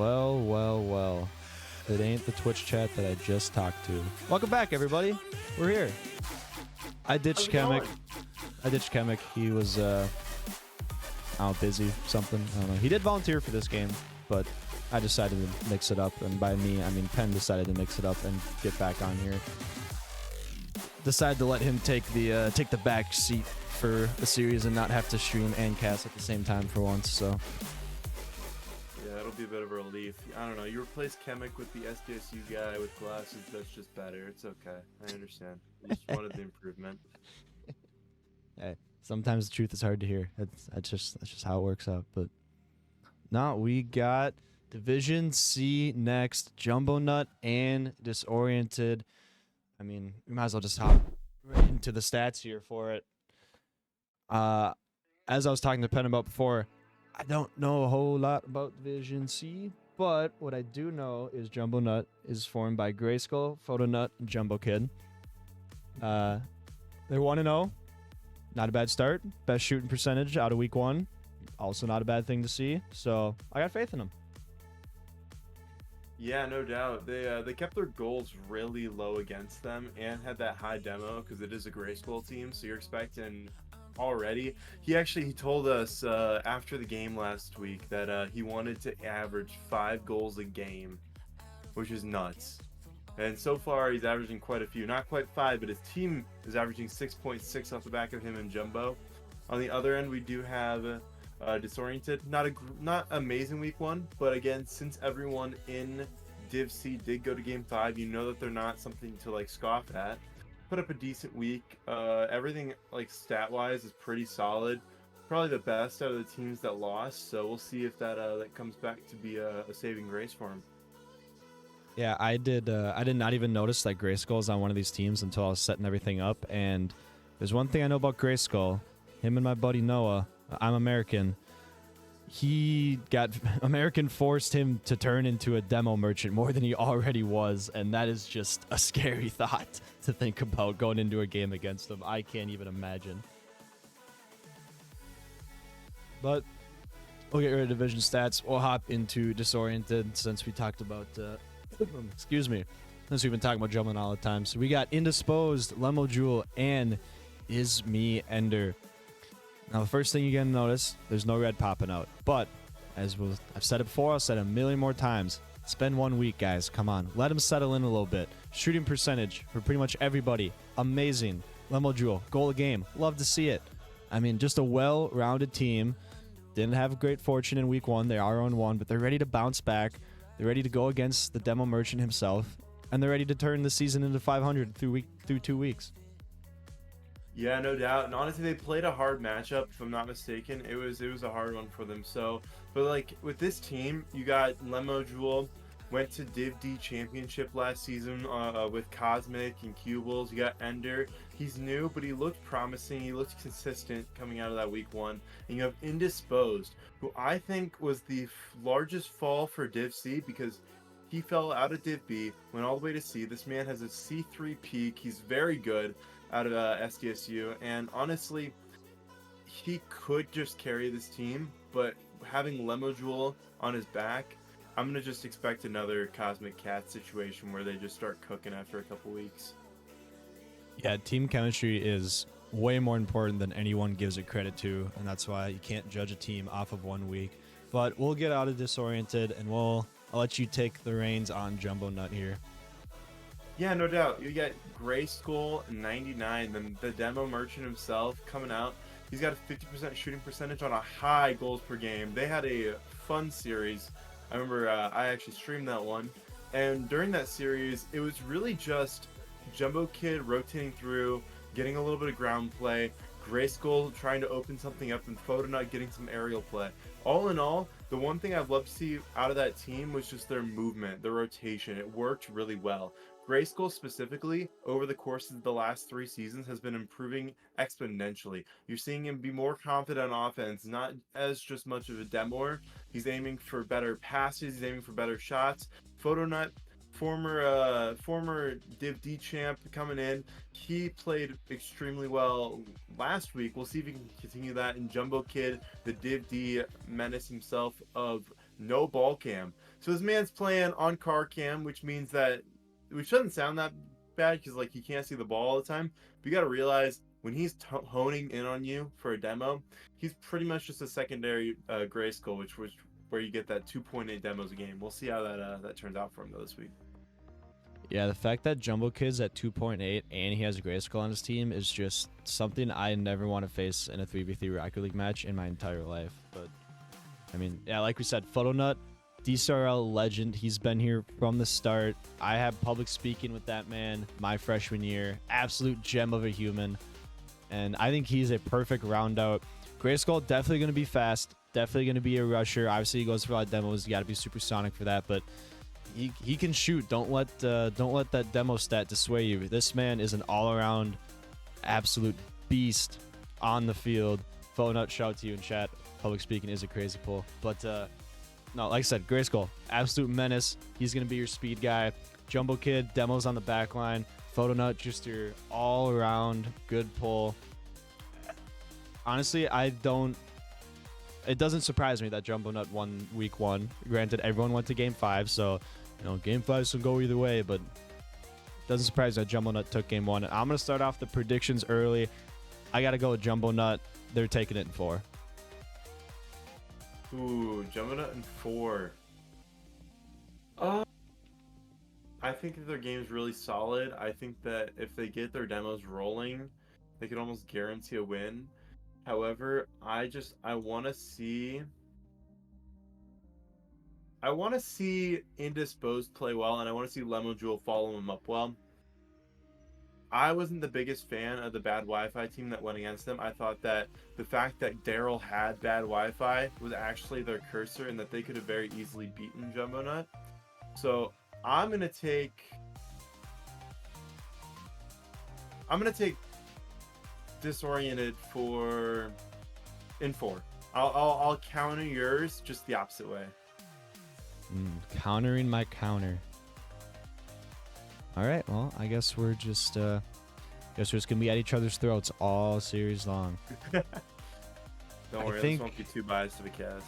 Well, well, well. It ain't the Twitch chat that I just talked to. Welcome back, everybody. We're here. I ditched Chemic. He was, busy, something. I don't know. He did volunteer for this game, but I decided to mix it up. And by me, I mean Penn decided to mix it up and get back on here. Decided to let him take the back seat for the series and not have to stream and cast at the same time for once, so... Yeah, it'll be a bit of a relief. I don't know, you replace Chemic with the SDSU guy with glasses, that's just better. It's okay. I understand. You just wanted the improvement. Hey, sometimes the truth is hard to hear. That's just how it works out. But no, we got Division C next, Jumbo Nut and Disoriented. I mean, we might as well just hop right into the stats here for it. As I was talking to Penn about before, I don't know a whole lot about Division C, but what I do know is Jumbo Nut is formed by Grayskull, Photo Nut, and Jumbo Kid. They're 1-0. Not a bad start. Best shooting percentage out of week 1. Also not a bad thing to see. So I got faith in them. Yeah, no doubt. They kept their goals really low against them and had that high demo because it is a Grayskull team, so you're expecting already. He told us after the game last week that he wanted to average 5 goals a game, which is nuts. And so far he's averaging quite a few. Not quite 5, but his team is averaging 6.6 off the back of him and Jumbo. On the other end, we do have Disoriented. Not amazing week 1, but again, since everyone in Div C did go to game 5, you know that they're not something to like scoff at. Put up a decent week. Everything like stat wise is pretty solid. Probably the best out of the teams that lost. So we'll see if that comes back to be a saving grace for him. Yeah, I did not even notice that Grayskull is on one of these teams until I was setting everything up. And there's one thing I know about Grayskull. Him and my buddy Noah. I'm American. American forced him to turn into a demo merchant more than he already was, and that is just a scary thought to think about going into a game against him. I can't even imagine. But we'll get rid of division stats. We'll hop into Disoriented since we talked about excuse me. Since we've been talking about jumping all the time. So we got Indisposed, Lemo Jewel, and Is Me Ender. Now, the first thing you're going to notice, there's no red popping out. But, I've said it before, I'll say it a million more times. Spend 1 week, guys. Come on. Let them settle in a little bit. Shooting percentage for pretty much everybody. Amazing. Lemo Jewel, goal a game. Love to see it. I mean, just a well-rounded team. Didn't have great fortune in week 1. They are 0-1, but they're ready to bounce back. They're ready to go against the demo merchant himself. And they're ready to turn the season into 500 through 2 weeks. Yeah, no doubt. And honestly, they played a hard matchup, if I'm not mistaken. It was a hard one for them. So, but like with this team, you got Lemo Jewel, went to Div D Championship last season with Cosmic and Cubles. You got Ender. He's new, but he looked promising. He looked consistent coming out of that week 1. And you have Indisposed, who I think was the largest fall for Div C because he fell out of Div B, went all the way to C. This man has a C3 peak. He's very good out of SDSU, and honestly, he could just carry this team, but having Lemo Jewel on his back, I'm going to just expect another Cosmic Cat situation where they just start cooking after a couple weeks. Yeah, team chemistry is way more important than anyone gives it credit to, and that's why you can't judge a team off of 1 week. But we'll get out of Disoriented, and I'll let you take the reins on Jumbo Nut here. Yeah, no doubt. You get Grayskull 99, the demo merchant himself coming out. He's got a 50% shooting percentage on a high goals per game. They had a fun series. I remember I actually streamed that one. And during that series, it was really just Jumbo Kid rotating through, getting a little bit of ground play, Grayskull trying to open something up, and Photonut getting some aerial play. All in all, the one thing I'd love to see out of that team was just their movement, their rotation. It worked really well. Grayskull specifically, over the course of the last 3 seasons, has been improving exponentially. You're seeing him be more confident on offense, not as just much of a demoer. He's aiming for better passes, he's aiming for better shots. Photonut, former Div D champ coming in, he played extremely well last week. We'll see if he can continue that. And Jumbo Kid, the Div D menace himself of no ball cam. So this man's playing on car cam, which means that, which doesn't sound that bad because like you can't see the ball all the time. But you got to realize when he's honing in on you for a demo, he's pretty much just a secondary grayskull, which was where you get that 2.8 demos a game. We'll see how that turns out for him though this week. Yeah, the fact that Jumbo Kid's at 2.8 and he has a grayskull on his team is just something I never want to face in a 3v3 Rocket League match in my entire life. But I mean, yeah, like we said, Photonut, Dcrl legend. He's been here from the start. I had public speaking with that man my freshman year. Absolute gem of a human. And I think he's a perfect round out. Grayskull definitely going to be fast. Definitely going to be a rusher. Obviously, he goes for a lot of demos. You got to be supersonic for that. But he can shoot. Don't let that demo stat dissuade you. This man is an all-around absolute beast on the field. Photonut, shout out to you in chat. Public speaking is a crazy pull. But no, like I said, Grayskull, absolute menace. He's going to be your speed guy. Jumbo Kid, demos on the back line. Photonut, just your all-around good pull. Honestly, it doesn't surprise me that Jumbo Nut won week 1. Granted, everyone went to game 5, so, you know, game 5 can go either way, but it doesn't surprise me that Jumbo Nut took game 1. I'm going to start off the predictions early. I got to go with Jumbo Nut. They're taking it in 4. Ooh, Jumbo Nut in 4. I think that their game's really solid. I think that if they get their demos rolling, they could almost guarantee a win. However, I want to see Indisposed play well, and I want to see Lemon Jewel follow him up well. I wasn't the biggest fan of the bad Wi-Fi team that went against them. I thought that the fact that Dcrl had bad Wi-Fi was actually their cursor, and that they could have very easily beaten Jumbo Nut. So I'm gonna take Disoriented in 4. I'll counter yours just the opposite way. Countering my counter. All right, well, I guess we're just gonna be at each other's throats all series long. Don't worry, this won't be too biased to the cast.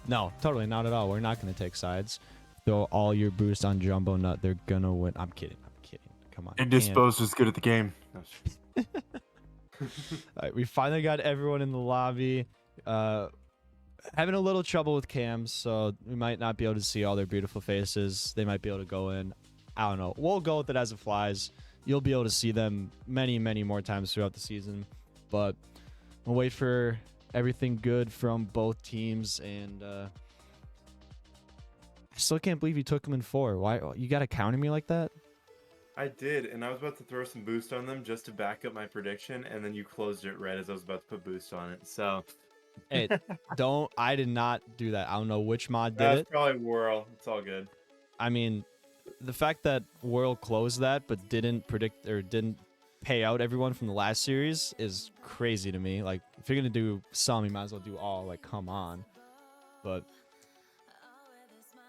No, totally not at all. We're not gonna take sides. Throw all your boost on Jumbo Nut. They're gonna win. I'm kidding. Come on. Indisposed is good at the game. All right, we finally got everyone in the lobby. Having a little trouble with cams, so we might not be able to see all their beautiful faces. They might be able to go in. I don't know. We'll go with it as it flies. You'll be able to see them many, many more times throughout the season. But we'll wait for everything good from both teams. And I still can't believe you took them in 4. Why? You got to counter me like that? I did, and I was about to throw some boost on them just to back up my prediction, and then you closed it right as I was about to put boost on it. So, hey, I did not do that. I don't know which mod did that's it. probably Whirl. It's all good. I mean, the fact that Whirl closed that but didn't predict or didn't pay out everyone from the last series is crazy to me. Like, if you're gonna do some, you might as well do all. Like, come on. But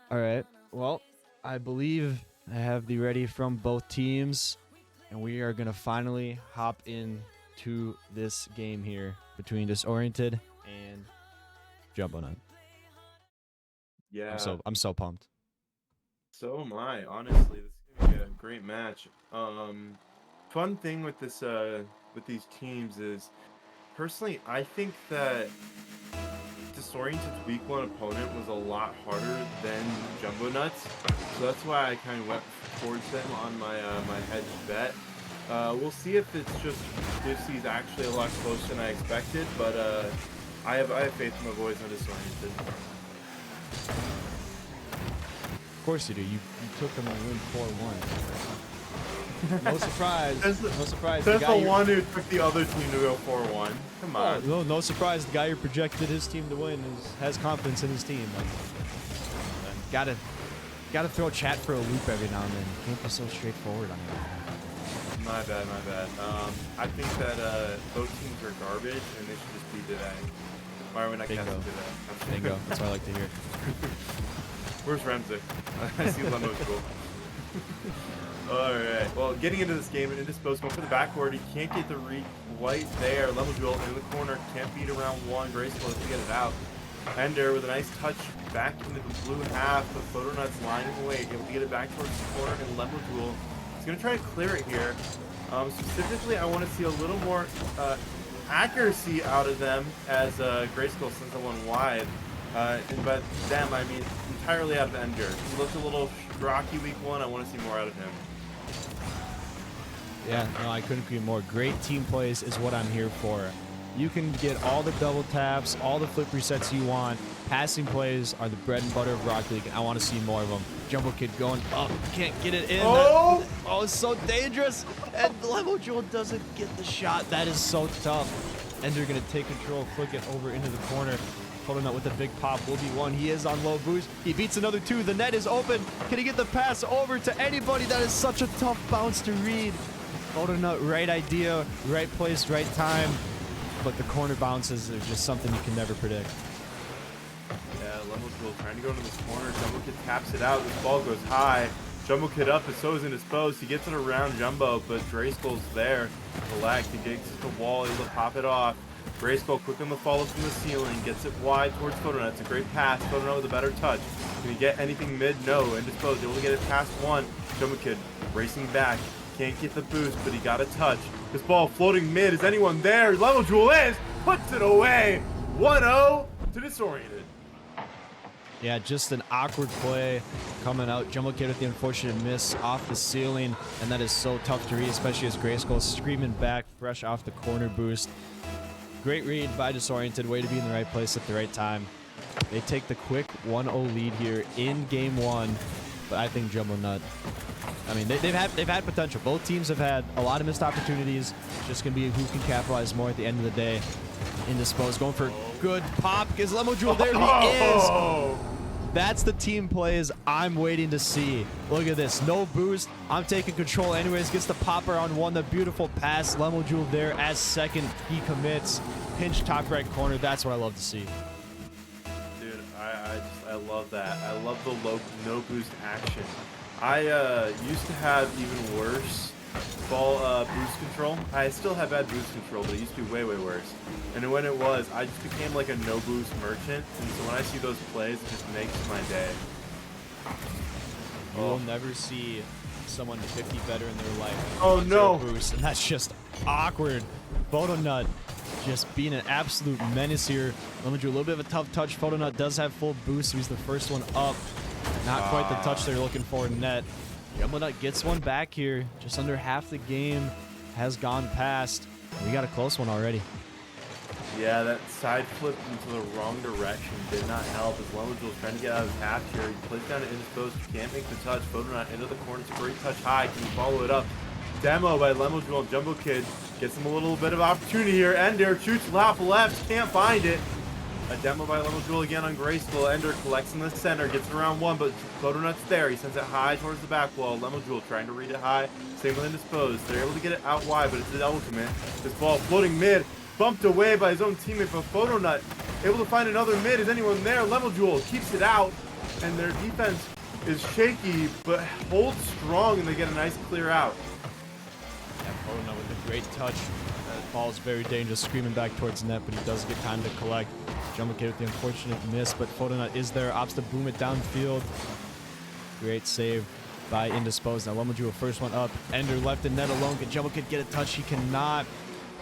all right, well, I believe I have the ready from both teams, and we are gonna finally hop into this game here between Disoriented and Jumbo Nut. Yeah, I'm so pumped. So am I. Honestly, this is gonna be a great match. Fun thing with this with these teams is, personally, I think that Disoriented's week 1 opponent was a lot harder than Jumbo Nuts, so that's why I kind of went towards them on my my hedge bet. We'll see if he's actually a lot closer than I expected, but I have faith in my boys on Disoriented. Of course you do. You took them to win 4-1. No surprise. No surprise. That's the one who took the other team to go 4-1. Come on. Oh, no surprise. The guy who projected his team to win has confidence in his team. Gotta throw chat for a loop every now and then. Can't be so straightforward on it. My bad. I think that both teams are garbage and they should just be today. Why are we not casting today? Bingo. That's what I like to hear. Where's Remzik? I see Lemo's cool. Alright, well, getting into this game, and Indisposed going for the backboard. He can't get the read right there. Lemon Jewel in the corner, can't beat around 1. Graceful to get it out. Ender with a nice touch back into the blue half, but Photonut's lining away, able to get it back towards the corner, and Lemojule is going to try to clear it here. Specifically, I want to see a little more accuracy out of them as Grayskull sends that one wide. And by them, I mean entirely out of Ender. He looked a little rocky week one. I want to see more out of him. Yeah, no, I couldn't agree more. Great team plays is what I'm here for. You can get all the double taps, all the flip resets you want. Passing plays are the bread and butter of Rocket League. I want to see more of them. Jumbo Kid going up, can't get it in. Oh! Oh, it's so dangerous. And Lemojule doesn't get the shot. That is so tough. Ender going to take control, flick it over into the corner. Photonut with a big pop will be one. He is on low boost. He beats another two. The net is open. Can he get the pass over to anybody? That is such a tough bounce to read. Photonut, right idea, right place, right time. But the corner bounces are just something you can never predict. Yeah, Lemojule trying to go into this corner. Jumbo Kid taps it out. This ball goes high. Jumbo Kid up, but so is indisposed. He gets it around Jumbo, but Grayskull's there. Collect. He gets to the wall. He'll pop it off. Grayskull quick on the follow from the ceiling. Gets it wide towards Photonut. It's a great pass. Photonut with a better touch. Can he get anything mid? No. Indisposed. Able to get it past one. Jumbo Kid racing back. Can't get the boost, but he got a touch. This ball floating mid. Is anyone there? Lemojule is. Puts it away. 1-0 to Disoriented. Yeah, just an awkward play coming out. Jumbo Kid with the unfortunate miss off the ceiling, and that is so tough to read, especially as Grayskull screaming back fresh off the corner boost. Great read by Disoriented. Way to be in the right place at the right time. They take the quick 1-0 lead here in game one, but I think Jumbo Nut, I mean, they've had potential. Both teams have had a lot of missed opportunities. Just gonna be who can capitalize more at the end of the day. Indisposed, going for good pop. Is Lemojule there? He is. That's the team plays I'm waiting to see. Look at this, no boost. I'm taking control anyways. Gets the popper on one. The beautiful pass. Lemojule there as second. He commits. Pinch top right corner. That's what I love to see. Dude, I love that. I love the low no boost action. I used to have even worse ball boost control. I still have bad boost control, but it used to be way worse. And when it was, I just became like a no boost merchant. And so when I see those plays, it just makes my day. You will never see someone 50 better in their life. Oh no! Boost, and that's just awkward. Photonut just being an absolute menace here. Lemojule, a little bit of a tough touch. Photonut does have full boost, so he's the first one up. Not quite the touch they're looking for in net. Jumbo Nut gets one back here. Just under half the game has gone past. We got a close one already. Yeah, that side flip into the wrong direction did not help as Lemojule trying to get out of his half here. He plays down to indisposed. Can't make the touch. Photonut into the corner. It's a great touch high. Can he follow it up? Demo by Lemojule. Jumbo Kid gets him a little bit of opportunity here. Ender shoots lap left. Can't find it. A demo by Lemojule again on Grayskull. Ender collects in the center, gets around one, but Photonut's there. He sends it high towards the back wall. Lemojule trying to read it high. Same with Indisposed. They're able to get it out wide, but it's a double commit. This ball floating mid, bumped away by his own teammate, but Photonut able to find another mid. Is anyone there? Lemojule keeps it out, and their defense is shaky, but holds strong, and they get a nice clear out. Yeah, Photonut with a great touch. That ball is very dangerous, screaming back towards net, but he does get time to collect. Jumbo Kid with the unfortunate miss, but Photonut is there, opts to boom it downfield. Great save by Indisposed. Now Lemojule first one up. Ender left in net alone. Can Jumbo Kid get a touch? He cannot.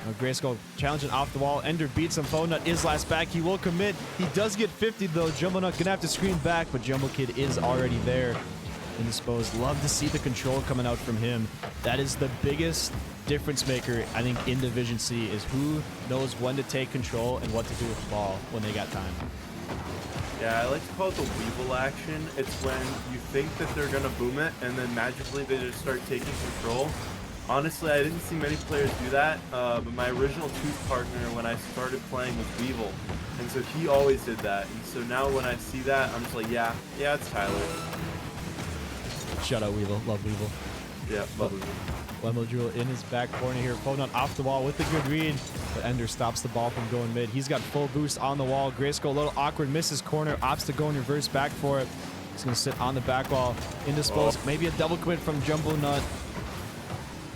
Now Grayskull challenging off the wall. Ender beats him. Photonut is last back. He will commit. He does get 50 though. Jumbo Nut gonna have to screen back, but Jumbo Kid is already there. Indisposed. Love to see the control coming out from him. That is the biggest difference maker, I think, in Division C, is who knows when to take control and what to do with the ball when they got time. Yeah, I like to call it the Weevil action. It's when you think that they're going to boom it, and then magically they just start taking control. Honestly, I didn't see many players do that, but my original tooth partner when I started playing was Weevil, and so he always did that. And so now when I see that, I'm just like, yeah, it's Tyler. Shout out Weevil. Love Weevil. Yeah, love Weevil. Lemojule in his back corner here. Photonut off the wall with a good read, but Ender stops the ball from going mid. He's got full boost on the wall. Grayskull a little awkward, misses corner, opts to go in reverse back for it. He's going to sit on the back wall. Indisposed. Maybe a double commit from Jumbo Nut.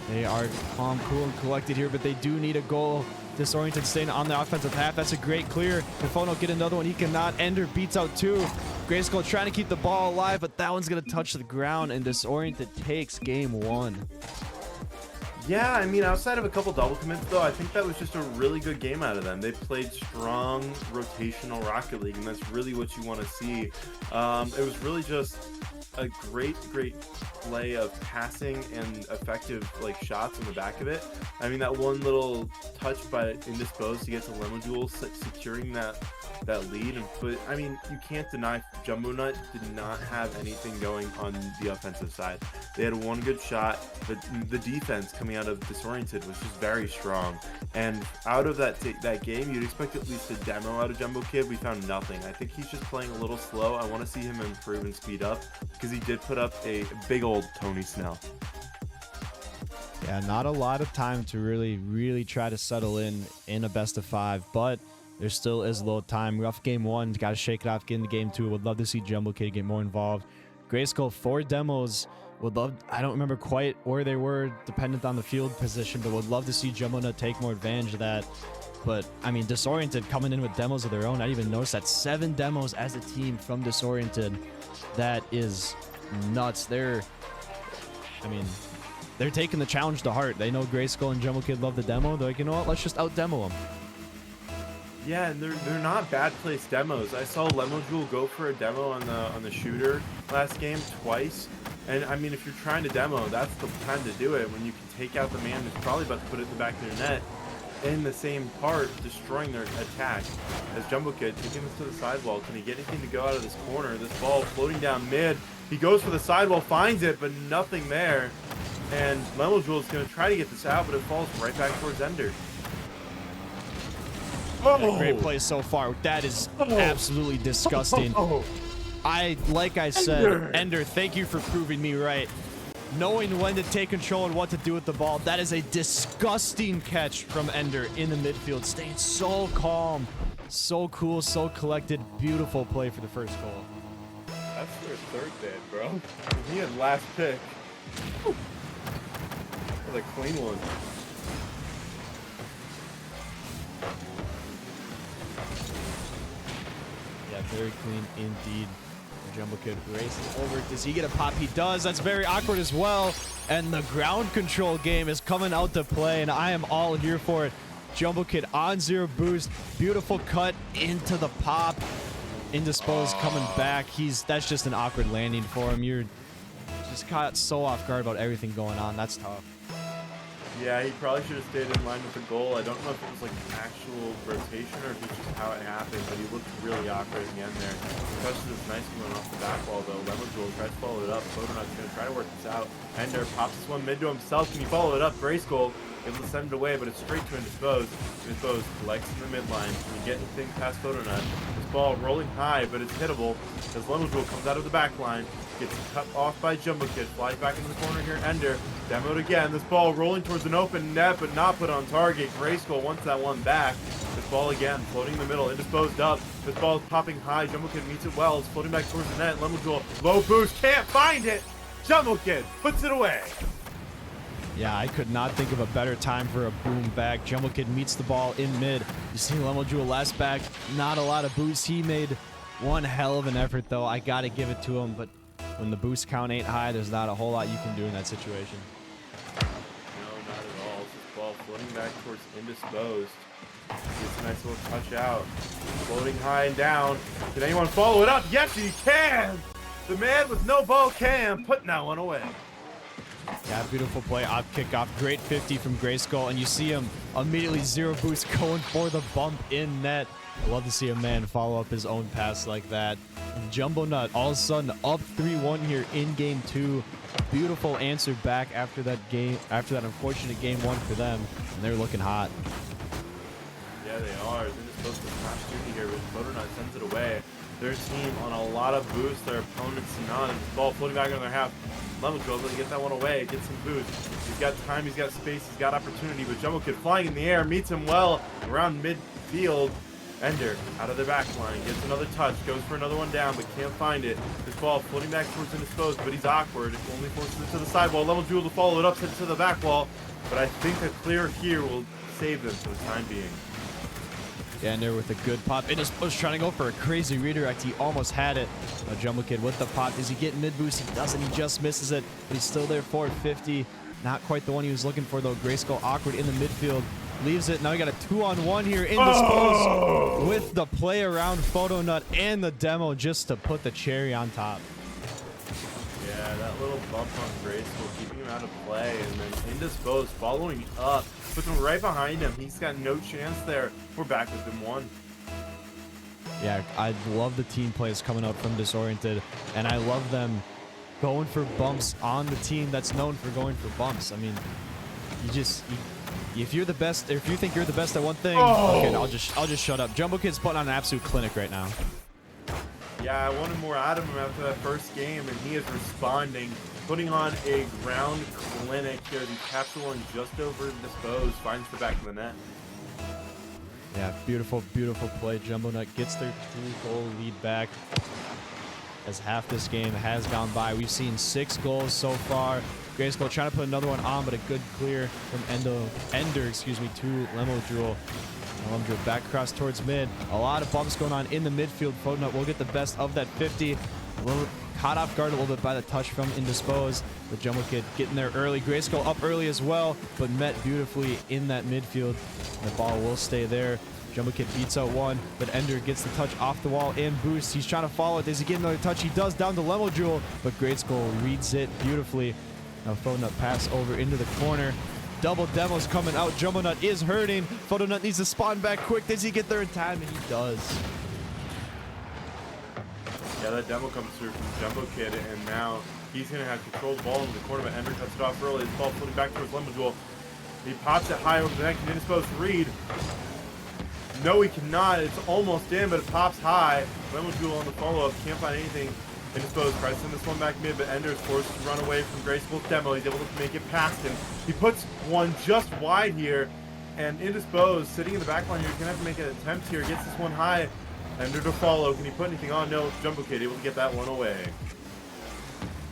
They are calm, cool, and collected here, but they do need a goal Disoriented staying on the offensive half. That's a great clear. Inferno get another one. He cannot. Ender beats out 2. Grayskull trying to keep the ball alive, but that one's going to touch the ground, and Disoriented takes game 1. Yeah, I mean, outside of a couple double commits, though, I think that was just a really good game out of them. They played strong, rotational Rocket League, and that's really what you want to see. It was really just a great play of passing and effective shots on the back of it. I mean, that one little touch by Indisposed to get to Lemon Jewel securing that lead, and I mean, you can't deny Jumbo Nut did not have anything going on the offensive side. They had one good shot, but the defense coming out of Disoriented was just very strong. And out of that game, you'd expect at least a demo out of Jumbo Kid. We found nothing. I think he's just playing a little slow. I want to see him improve and speed up, because he did put up a big old Tony Snell. Yeah, not a lot of time to really try to settle in a best of 5, but there still is a little time. Rough game 1, got to shake it off, get into game 2. Would love to see Jumbo Kid get more involved. Grayskull 4 demos. Would love. I don't remember quite where they were, dependent on the field position, but would love to see Jumbo Nut take more advantage of that. But I mean, Disoriented coming in with demos of their own. I didn't even notice that 7 demos as a team from Disoriented. That is nuts. They're taking the challenge to heart. They know Grayskull and Jumbo Kid love the demo. They're like, you know what? Let's just out demo them. Yeah, and they're not bad place demos. I saw Lemon Jewel go for a demo on the shooter last game twice. And I mean, if you're trying to demo, that's the time to do it, when you can take out the man who's probably about to put it in the back of their net in the same part, destroying their attack. As Jumbo Kid taking this to the sidewall, can he get anything to go out of this corner? This ball floating down mid. He goes for the sidewall, finds it, but nothing there. And Lemon Jewel is going to try to get this out, but it falls right back towards Ender. Oh. Great play so far. That is absolutely disgusting. Like I said, Ender, thank you for proving me right. Knowing when to take control and what to do with the ball. That is a disgusting catch from Ender in the midfield. Staying so calm, so cool, so collected. Beautiful play for the first goal. That's their third bid, bro. He had last pick. That was a clean one. Yeah, very clean indeed. Jumbo Kid races over. Does he get a pop? He does. That's very awkward as well. And the ground control game is coming out to play, and I am all here for it. Jumbo Kid on 0 boost. Beautiful cut into the pop. Indisposed coming back. That's just an awkward landing for him. You're just caught so off guard about everything going on. That's tough. Yeah, he probably should have stayed in line with the goal. I don't know if it was like an actual rotation or if it's just how it happened, but he looked really awkward at the end there. Especially this nice one off the back wall, though. Lemon Jewel tries to follow it up. Photronut's going to try to work this out. Ender pops this one mid to himself. Can he follow it up? Grayskull able to send it away, but it's straight to Indisposed. Indisposed collects in the midline. Can he get anything past Photronut? This ball rolling high, but it's hittable as Lemon Jewel comes out of the back line. Gets cut off by Jumbo Kid. Flies back into the corner here. Ender demoed again. This ball rolling towards an open net, but not put on target. Grayskull wants that one back. This ball again floating in the middle. Indisposed up. This ball is popping high. Jumbo Kid meets it well. It's floating back towards the net. Lemon Jewel low boost. Can't find it. Jumbo Kid puts it away. Yeah, I could not think of a better time for a boom back. Jumbo Kid meets the ball in mid. You see Lemon Jewel last back. Not a lot of boost. He made one hell of an effort, though. I got to give it to him, but when the boost count ain't high, there's not a whole lot you can do in that situation. No, not at all. This ball floating back towards Indisposed. Gets a nice little touch out. Floating high and down. Can anyone follow it up? Yes, he can! The man with no ball can, putting that one away. Yeah, beautiful play off kickoff. Great 50 from Grayskull, and you see him immediately 0 boost going for the bump in net. I love to see a man follow up his own pass like that. And Jumbo Nut all of a sudden up 3-1 here in game 2. Beautiful answer back after that unfortunate game 1 for them, and they're looking hot. Yeah, they are. They're just supposed to smash through here, but Photronut sends it away. Their team on a lot of boost, their opponents none. This ball floating back on their half. Lemon Jewel able to get that one away, get some boost. He's got time, he's got space, he's got opportunity, but Jumbo Kid flying in the air meets him well around midfield. Ender out of the back line, gets another touch, goes for another one down, but can't find it. This ball floating back towards Indisposed, but he's awkward. Only forces it to the sidewall. Lemon Jewel to follow it up, send it to the back wall. But I think a clear here will save them for the time being. Yeah, and there with a good pop. It just was trying to go for a crazy redirect. He almost had it. Jumbo Kid with the pop. Does he get mid boost? He doesn't. He just misses it. But he's still there for 50. Not quite the one he was looking for, though. Grayskull awkward in the midfield. Leaves it. Now we got a 2-on-1 here. Indisposed with the play around Photo Nut and the demo just to put the cherry on top. Yeah, that little bump on Grayskull keeping him out of play, and then Indisposed following up, puts him right behind him. He's got no chance there. We're back within one. Yeah, I love the team plays coming up from Disoriented, and I love them going for bumps on the team that's known for going for bumps. I mean, if you're the best, if you think you're the best at one thing, okay, I'll just shut up. Jumbo Kid's putting on an absolute clinic right now. Yeah, I wanted more out of him after that first game, and he is responding, putting on a ground clinic here. The capsule one just over Disposed, finds the back of the net. Yeah, beautiful, beautiful play. Jumbo Nut gets their 2-goal lead back as half this game has gone by. We've seen 6 goals so far. Grayskull trying to put another one on, but a good clear from Ender, to Lemodril. Lemodril back across towards mid. A lot of bumps going on in the midfield. Photonut will get the best of that 50. A little caught off guard a little bit by the touch from Indisposed. The Jumbo Kid getting there early. Grayskull up early as well, but met beautifully in that midfield. The ball will stay there. Jumbo Kid beats out one, but Ender gets the touch off the wall and boosts. He's trying to follow it. Does he get another touch? He does, down to Lemodril, but Grayskull reads it beautifully. Now Photonut pass over into the corner. Double demos coming out. Jumbo Nut is hurting. Photonut needs to spawn back quick. Does he get there in time? And he does. Yeah, that demo comes through from Jumbo Kid, and now he's going to have control of the ball in the corner, but Ender cuts it off early. The ball floating back towards Lemodril. He pops it high over the neck, and Indisposed read. No, he cannot. It's almost in, but it pops high. Lemodril on the follow-up. Can't find anything. Indisposed tries to send this one back mid, but Ender is forced to run away from Grayskull's demo. He's able to make it past him. He puts one just wide here, and Indisposed, sitting in the back line here, he's going to have to make an attempt here. Gets this one high. Ender to follow. Can he put anything on? No. Jumbo Kid able to get that one away.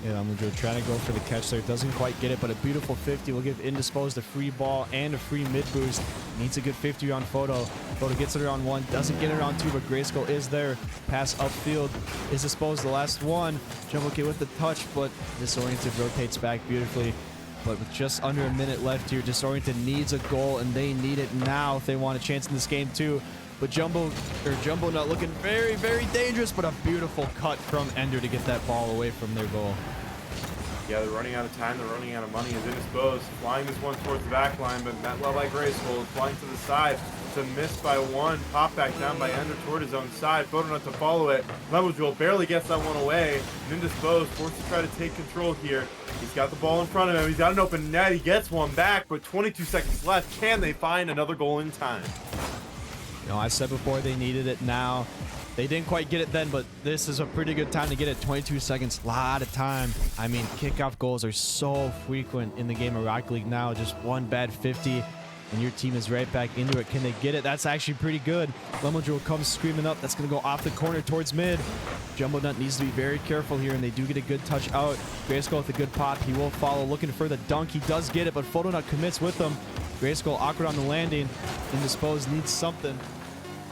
Yeah, Lemodril trying to go for the catch there. Doesn't quite get it, but a beautiful 50 will give Indisposed a free ball and a free mid boost. Needs a good 50 on Photo. Photo gets it around 1. Doesn't get it around 2, but Grayskull is there. Pass upfield is Disposed, the last one. Jumbo Kid with the touch, but Disoriented rotates back beautifully. But with just under a minute left here, Disoriented needs a goal, and they need it now if they want a chance in this game too. But Jumbo Nut looking very, very dangerous, but a beautiful cut from Ender to get that ball away from their goal. Yeah, they're running out of time. They're running out of money. As Indisposed, flying this one towards the back line, but met well by Grayskull, flying to the side. It's a miss by 1. Pop back down by Ender toward his own side. Photonut to follow it. Lemodril barely gets that one away. And Indisposed forced to try to take control here. He's got the ball in front of him. He's got an open net. He gets one back, but 22 seconds left. Can they find another goal in time? You know, I said before they needed it now. They didn't quite get it then, but this is a pretty good time to get it. 22 seconds, a lot of time. I mean, kickoff goals are so frequent in the game of Rocket League now. Just one bad 50, and your team is right back into it. Can they get it? That's actually pretty good. Lemodril comes screaming up. That's going to go off the corner towards mid. Jumbo Nut needs to be very careful here, and they do get a good touch out. Grayskull with a good pop. He will follow, looking for the dunk. He does get it, but Photonut commits with him. Grayskull awkward on the landing. Indisposed needs something.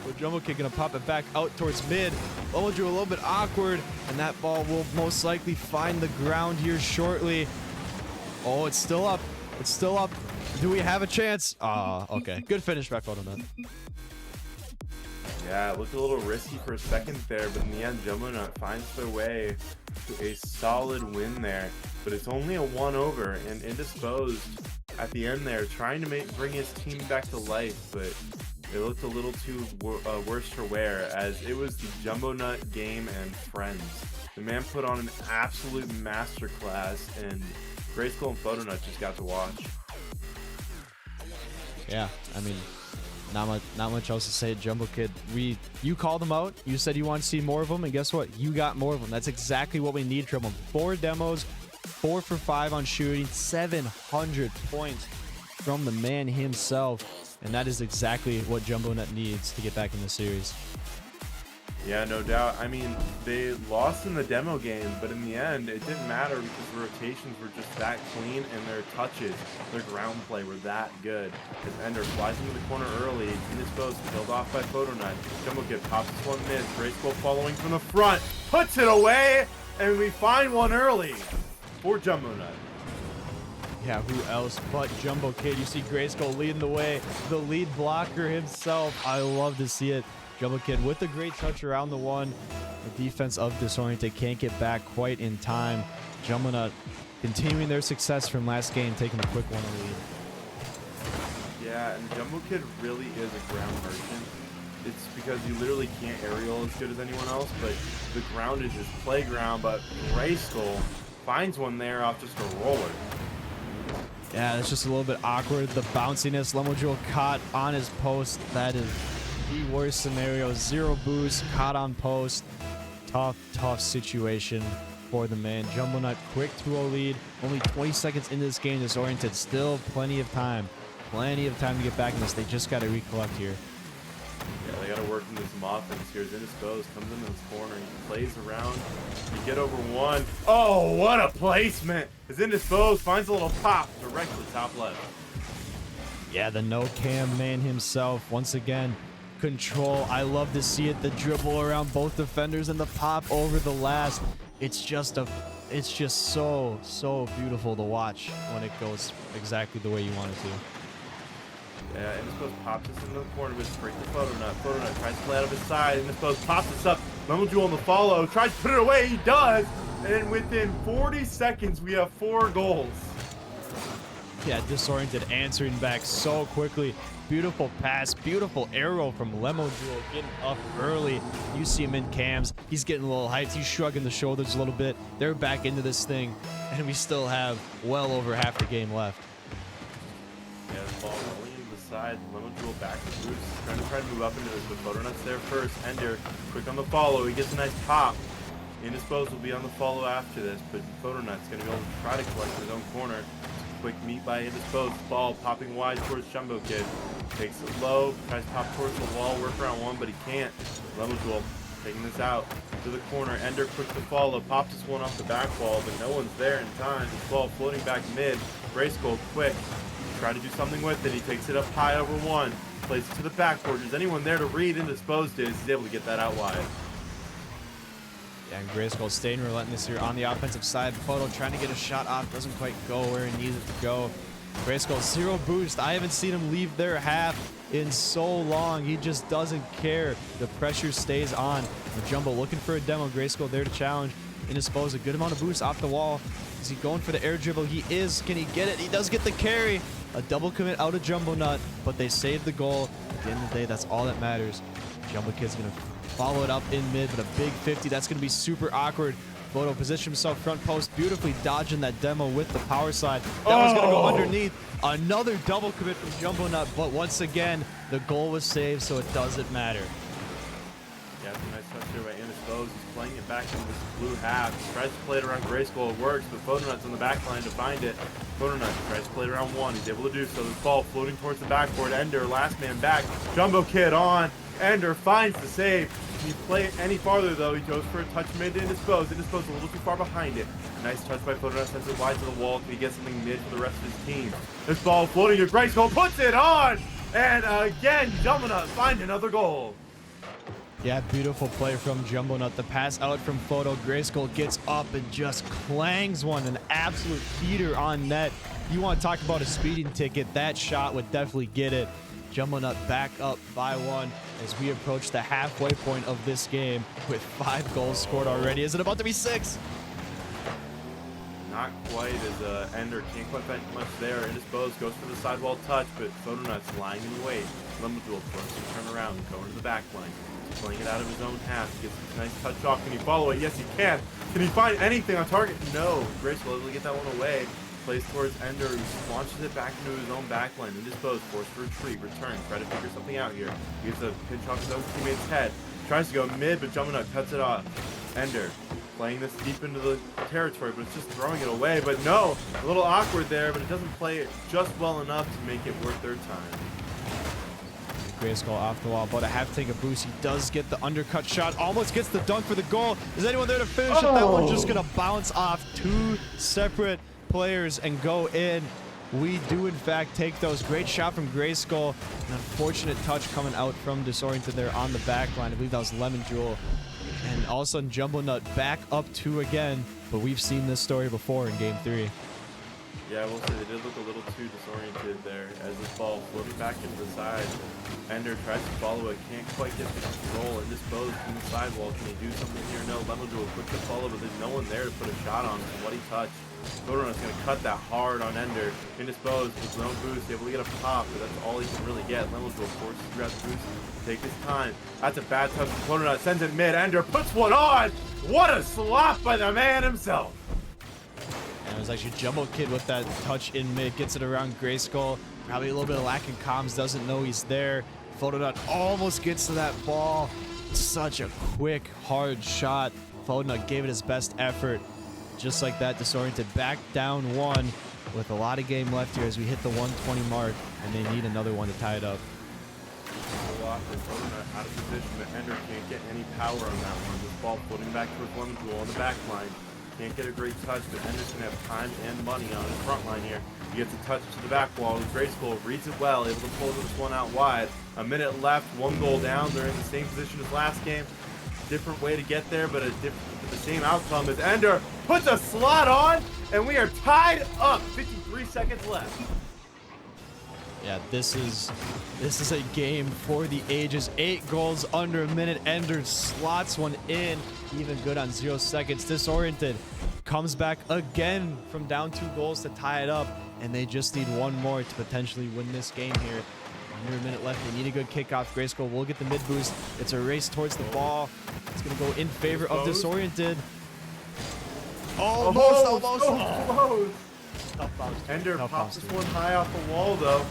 But Jumbo Kid gonna pop it back out towards mid. Lemodril a little bit awkward, and that ball will most likely find the ground here shortly. Oh, it's still up. It's still up. Do we have a chance? Okay. Good finish by Photonut. Yeah, it looked a little risky for a second there, but in the end, Jumbo Nut finds their way to a solid win there. But it's only a 1-over, and Indisposed at the end there, trying to bring his team back to life, but it looked a little too worse for wear, as it was the Jumbo Nut game and friends. The man put on an absolute masterclass, and Grayskull and Photonut just got to watch. Yeah, I mean, not much else to say. Jumbo Kid, you called them out. You said you want to see more of them, and guess what? You got more of them. That's exactly what we need from them. 4 demos, 4 for 5 on shooting, 700 points from the man himself. And that is exactly what Jumbo Nut needs to get back in the series. Yeah, no doubt. I mean, they lost in the demo game, but in the end, it didn't matter because the rotations were just that clean and their touches, their ground play were that good. As Ender flies into the corner early, indisposed, killed off by Photoknight. Jumbo Kid pops this one mid, Graceful following from the front, puts it away, and we find one early for Jumbo Nut. Yeah, who else but Jumbo Kid? You see Grayskull leading the way, the lead blocker himself. I love to see it. Jumbo Kid with a great touch around the one. The defense of Disoriented can't get back quite in time. Jumbo Nut continuing their success from last game, taking a quick 1 lead. Yeah, and Jumbo Kid really is a ground merchant. It's because you literally can't aerial as good as anyone else, but the ground is his playground. But Grayskull finds one there off just a roller. Yeah, it's just a little bit awkward. The bounciness, Lemojul caught on his post. That is the worst scenario. 0 boost, caught on post. Tough situation for the man. Jumbo Nut, quick 2-0 lead. Only 20 seconds into this game. Disoriented, still plenty of time. Plenty of time to get back in this. They just got to recollect here. Yeah, they got to work into some offense here. As Indisposed comes into this corner, he plays around. You get over one. Oh, what a placement! As Indisposed finds a little pop directly top left. Yeah, the no-cam man himself. Once again, control. I love to see it. The dribble around both defenders and the pop over the last. It's just so beautiful to watch when it goes exactly the way you want it to. Yeah, Indisposed pops this into the corner with straight to Photoknight. Photoknight tries to play out of his side. Indisposed pops this up. Lemojul on the follow. Tries to put it away. He does. And within 40 seconds, we have 4 goals. Yeah, Disoriented answering back so quickly. Beautiful pass. Beautiful arrow from Lemojul getting up early. You see him in cams. He's getting a little hyped. He's shrugging the shoulders a little bit. They're back into this thing. And we still have well over half the game left. Yeah, the ball rolling into the side. Lemojul back to boost. Trying to move up into this, but Photoknight's there first. Ender, quick on the follow. He gets a nice pop. Indisposed will be on the follow after this, but Photoknight's going to be able to try to collect his own corner. Quick meet by Indisposed. Ball popping wide towards Jumbo Kid. Takes it low. Tries to pop towards the wall. Work around one, but he can't. Lemojul taking this out to the corner. Ender quick to follow. Pops this one off the back wall, but no one's there in time. This ball floating back mid. Grayskull quick. Try to do something with it. He takes it up high over one. Plays it to the backboard. Is anyone there to read? Indisposed is. He's able to get that out wide. Yeah, and Grayskull staying relentless here on the offensive side. Photo trying to get a shot off. Doesn't quite go where he needs it to go. Grayskull 0 boost. I haven't seen him leave their half in so long. He just doesn't care. The pressure stays on. The Jumbo looking for a demo. Grayskull there to challenge. Indisposed, a good amount of boost off the wall. Is he going for the air dribble? He is. Can he get it? He does get the carry. A double commit out of Jumbo Nut, but they saved the goal. At the end of the day, that's all that matters. Jumbo Kid's going to follow it up in mid, but a big 50. That's going to be super awkward. Photo position himself front post, beautifully dodging that demo with the power side. That was going to go underneath. Another double commit from Jumbo Nut, but once again, the goal was saved, so it doesn't matter. Yeah, it's a nice touch here by Indisposed. He's playing it back in this blue half. He tries to play it around Grayskull. It works, but Photoknight's on the back line to find it. Photoknight tries to play it around one. He's able to do so. This ball floating towards the backboard. Ender, last man back. Jumbo Kid on. Ender finds the save. Can he play it any farther, though? He goes for a touch mid to Indisposed. Indisposed a little too far behind it. A nice touch by Photoknight. Sends it wide to the wall. Can he get something mid for the rest of his team? This ball floating to Grayskull. Puts it on! And again, Jumbo Nut find another goal. Yeah, beautiful play from Jumbo Nut. The pass out from Photo. Grayskull gets up and just clangs one. An absolute heater on net. You want to talk about a speeding ticket. That shot would definitely get it. Jumbo Nut back up by 1 as we approach the halfway point of this game with 5 goals scored already. Is it about to be 6? Not quite, as Ender can't quite find much there. Indisposed goes for the sidewall touch, but Photoknight's lying in wait. Lemojul forced to turn around and go into the back line. He's playing it out of his own half. He gets a nice touch off. Can he follow it? Yes, he can. Can he find anything on target? No. Grayskull able to get that one away. Plays towards Ender, who launches it back into his own back line. Indisposed, forced to retreat, return, try to figure something out here. He gets a pinch off his own teammate's head. Tries to go mid, but Jumbo Nut cuts it off. Ender playing this deep into the territory, but it's just throwing it away. But no, a little awkward there, but it doesn't play it just well enough to make it worth their time. Grayskull off the wall. About to have to take a boost. He does get the undercut shot. Almost gets the dunk for the goal. Is anyone there to finish it? That one's just going to bounce off two separate players and go in. We do, in fact, take those. Great shot from Grayskull. An unfortunate touch coming out from Disoriented there on the back line. I believe that was Lemon Jewel. And all of a sudden, Jumbo Nut back up 2 again. But we've seen this story before in Game 3. Yeah, I will say they did look a little too disoriented there as this ball floating back into the side. Ender tries to follow it, can't quite get the control and dispose from the sidewall. Can he do something here? No, Lemon Jewel quick to follow, but there's no one there to put a shot on from what he touched. Photonut's going to cut that hard on Ender. Indisposed with no boost, able to get a pop, but that's all he can really get. Lemon Jewel forces to grab the boost, take his time. That's a bad touch from Photonut, sends it mid. Ender puts one on. What a slap by the man himself. And it was actually Jumbo Kid with that touch in mid, gets it around Grayskull. Probably a little bit of lacking comms, doesn't know he's there. Photonut almost gets to that ball. Such a quick, hard shot. Photonut gave it his best effort. Just like that, Disoriented back down 1 with a lot of game left here as we hit the 120 mark, and they need another one to tie it up. Photonut out of position, but Ender can't get any power on that one. This ball floating back towards Lemon Jewel on the back line. Can't get a great touch, but Ender's going to have time and money on his front line here. He gets a touch to the back wall. Grayskull reads it well, able to pull this one out wide. A minute left, 1 goal down. They're in the same position as last game. Different way to get there, but the same outcome as Ender puts a slot on, and we are tied up. 53 seconds left. Yeah, this is a game for the ages. 8 goals under a minute. Ender slots one in, even good on 0 seconds. Disoriented comes back again from down 2 goals to tie it up, and they just need 1 more to potentially win this game here. Under a minute left. They need a good kickoff. Grayskull will get the mid boost. It's a race towards the ball. It's going to go in favor of Disoriented. Almost. Ender pops this one high off the wall, though.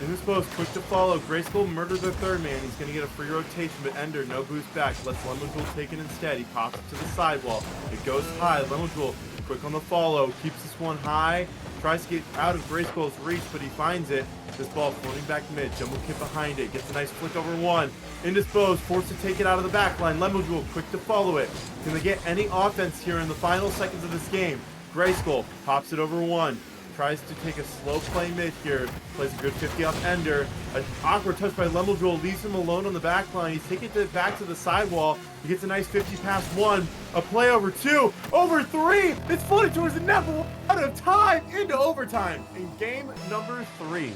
Indisposed, quick to follow. Grayskull murdered the third man. He's going to get a free rotation, but Ender, no boost back. Lets Lemon Jewel take it instead. He pops it to the sidewall. It goes high. Lemon Jewel, quick on the follow. Keeps this one high. Tries to get out of Grayskull's reach, but he finds it. This ball floating back mid. Jumbo Kid behind it. Gets a nice flick over 1. Indisposed, forced to take it out of the back line. Lemon Jewel, quick to follow it. Can they get any offense here in the final seconds of this game? Grayskull pops it over 1. Tries to take a slow play mid here. Plays a good 50 off Ender. An awkward touch by Lemon Jewel leaves him alone on the back line. He's taking it back to the sidewall. He gets a nice 50 past 1. A play over 2. Over 3. It's floating towards the net. Out of time. Into overtime. In game number 3.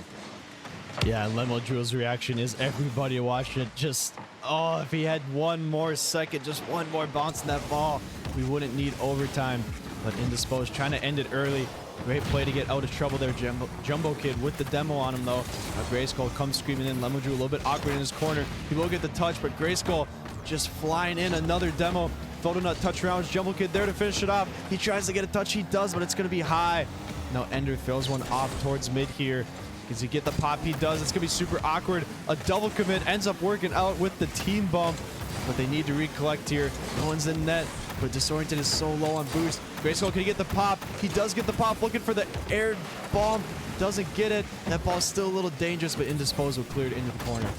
Yeah, Lemon Jewel's reaction is everybody watching it. Just, oh, if he had 1 more second, just 1 more bounce in that ball, we wouldn't need overtime. But Indisposed trying to end it early. Great play to get out of trouble there. Jumbo Kid with the demo on him, though. Grayskull comes screaming in. Lemon Jewel a little bit awkward in his corner. He will get the touch, but Grayskull just flying in. Another demo. Photonut touch rounds. Jumbo Kid there to finish it off. He tries to get a touch. He does, but it's going to be high. Now Ender throws one off towards mid here. Does he get the pop? He does. It's going to be super awkward. A double commit ends up working out with the team bump, but they need to recollect here. No one's in net, but Disoriented is so low on boost. Grayskull, can he get the pop? He does get the pop, looking for the air bomb. Doesn't get it. That ball's still a little dangerous, but Indisposed cleared into the corner.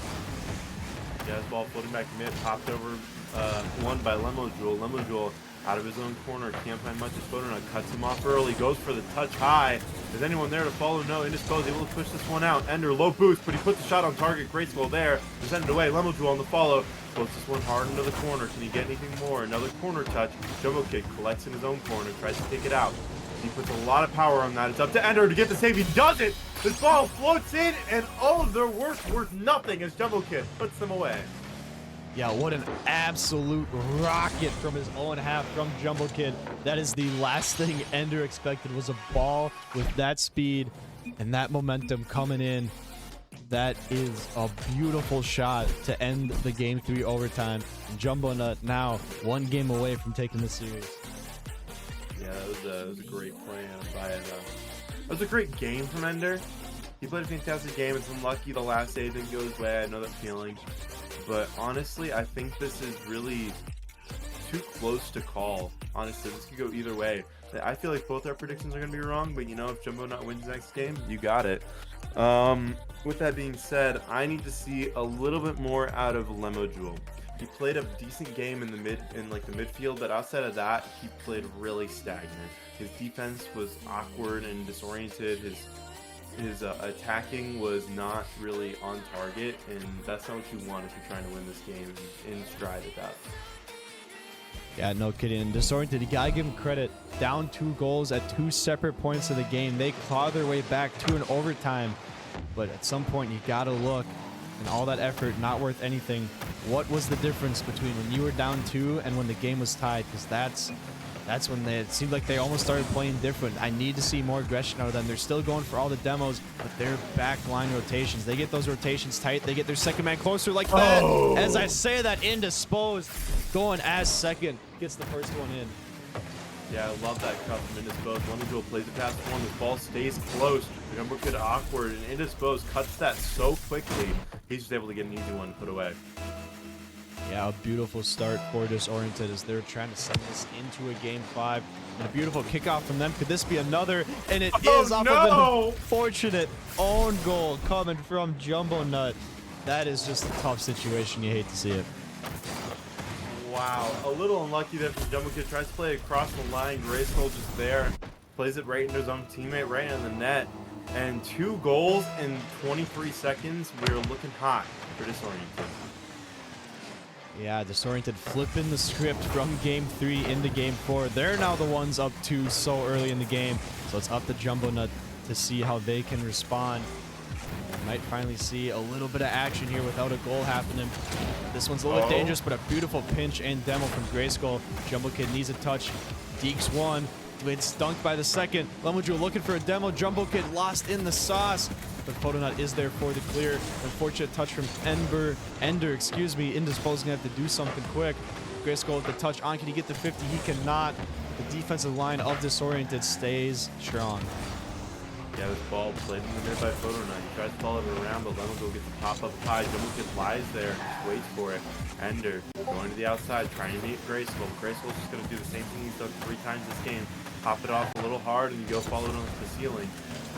Yeah, this ball floating back mid, popped over 1 by Lemon Jewel. Lemon Jewel out of his own corner, can't find much. His Photonut cuts him off early, goes for the touch high. Is anyone there to follow? No. Indisposed, able to push this one out. Ender, low boost, but he puts the shot on target. Grayskull there, send it away. Lemon Jewel on the follow. Floats this one hard into the corner. Can he get anything more? Another corner touch. Jumbo Kid collects in his own corner, tries to take it out. He puts a lot of power on that. It's up to Ender to get the save. He does it! This ball floats in, and all of their work's worth nothing as Jumbo Kid puts them away. Yeah, what an absolute rocket from his own half from Jumbo Kid. That is the last thing Ender expected, was a ball with that speed and that momentum coming in. That is a beautiful shot to end the Game 3 overtime. Jumbo Nut now 1 game away from taking the series. Yeah, that was a great play by it. That was a great game from Ender. He played a fantastic game. It's unlucky the last save didn't go his way. I know that feeling. But honestly, I think this is really too close to call. Honestly, this could go either way. I feel like both our predictions are going to be wrong, but you know, if Jumbo Nut wins next game, you got it. With that being said, I need to see a little bit more out of Lemojewel. He played a decent game in the midfield, but outside of that, he played really stagnant. His defense was awkward and disoriented. His attacking was not really on target, and that's not what you want if you're trying to win this game in stride at that. Yeah, no kidding. And Disoriented, you gotta give him credit. Down 2 goals at 2 separate points of the game. They claw their way back to an overtime. But at some point, you gotta look. And all that effort, not worth anything. What was the difference between when you were down 2 and when the game was tied? Because that's when it seemed like they almost started playing different. I need to see more aggression out of them. They're still going for all the demos, but their back line rotations, they get those rotations tight. They get their second man closer like that. Oh. As I say that, Indisposed going as second. Gets the first one in. Yeah, I love that cut from Indisposed. Lemojewel plays it past one. The ball stays close. The number could awkward, and Indisposed cuts that so quickly. He's just able to get an easy one put away. Yeah, a beautiful start for Disoriented as they're trying to send this into a game 5. And a beautiful kickoff from them. Could this be another? And it is off of an unfortunate own goal coming from Jumbo Nut. That is just a tough situation. You hate to see it. Wow, a little unlucky there from Jumbo Kid. Tries to play across the line. Graceful just there. Plays it right into his own teammate, right in the net. And 2 goals in 23 seconds. We're looking hot for Disoriented. Yeah, Disoriented flipping the script from game 3 into game 4. They're now the ones up 2 so early in the game. So it's up to Jumbo Nut to see how they can respond. Might finally see a little bit of action here without a goal happening. This one's a little dangerous, but a beautiful pinch and demo from Grayskull. Jumbo Kid needs a touch. Deeks 1. It's dunked by the second. Lemojewel looking for a demo. Jumbo Kid lost in the sauce. But Photonnut is there for the clear. Unfortunate touch from Ender, Indisposed gonna have to do something quick. Grayskull with the touch on. Can he get to 50? He cannot. The defensive line of Disoriented stays strong. Yeah, this ball played in the mid by Photonnut. He tries to follow it around, but Lemojewel gets the pop-up high. Jumbo Kid lies there and just waits for it. Ender going to the outside, trying to meet Grayskull. Grayskull's just going to do the same thing he's done 3 times this game. Pop it off a little hard, and you go follow it on the ceiling.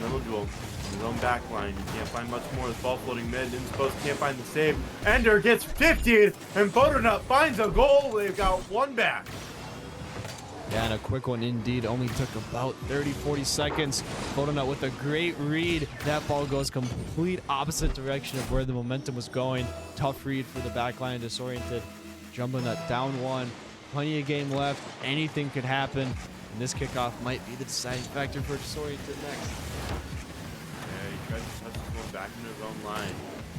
Lemojewel, his own back line. You can't find much more. The ball floating mid. Indisposed can't find the save. Ender gets 50'd, and Photonnut finds a goal. They've got 1 back. Yeah, and a quick one indeed. Only took about 30-40 seconds. Photonnut with a great read. That ball goes complete opposite direction of where the momentum was going. Tough read for the back line, Disoriented. Jumbo Nut down 1. Plenty of game left. Anything could happen. And this kickoff might be the deciding factor for Disoriented next. Yeah, he tries to touch this one back into his own line.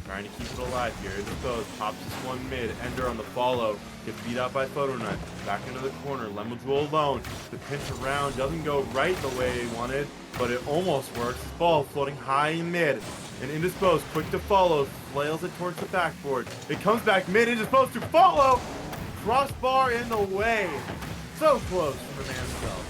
Trying to keep it alive here. Indisposed pops this one mid. Ender on the follow. Gets beat out by Photonnut. Back into the corner. Lemojewel alone. The pinch around doesn't go right the way he wanted, but it almost works. This ball floating high in mid. And Indisposed, quick to follow. Flails it towards the backboard. It comes back mid. Indisposed to follow. Crossbar in the way. So close from the man's belt.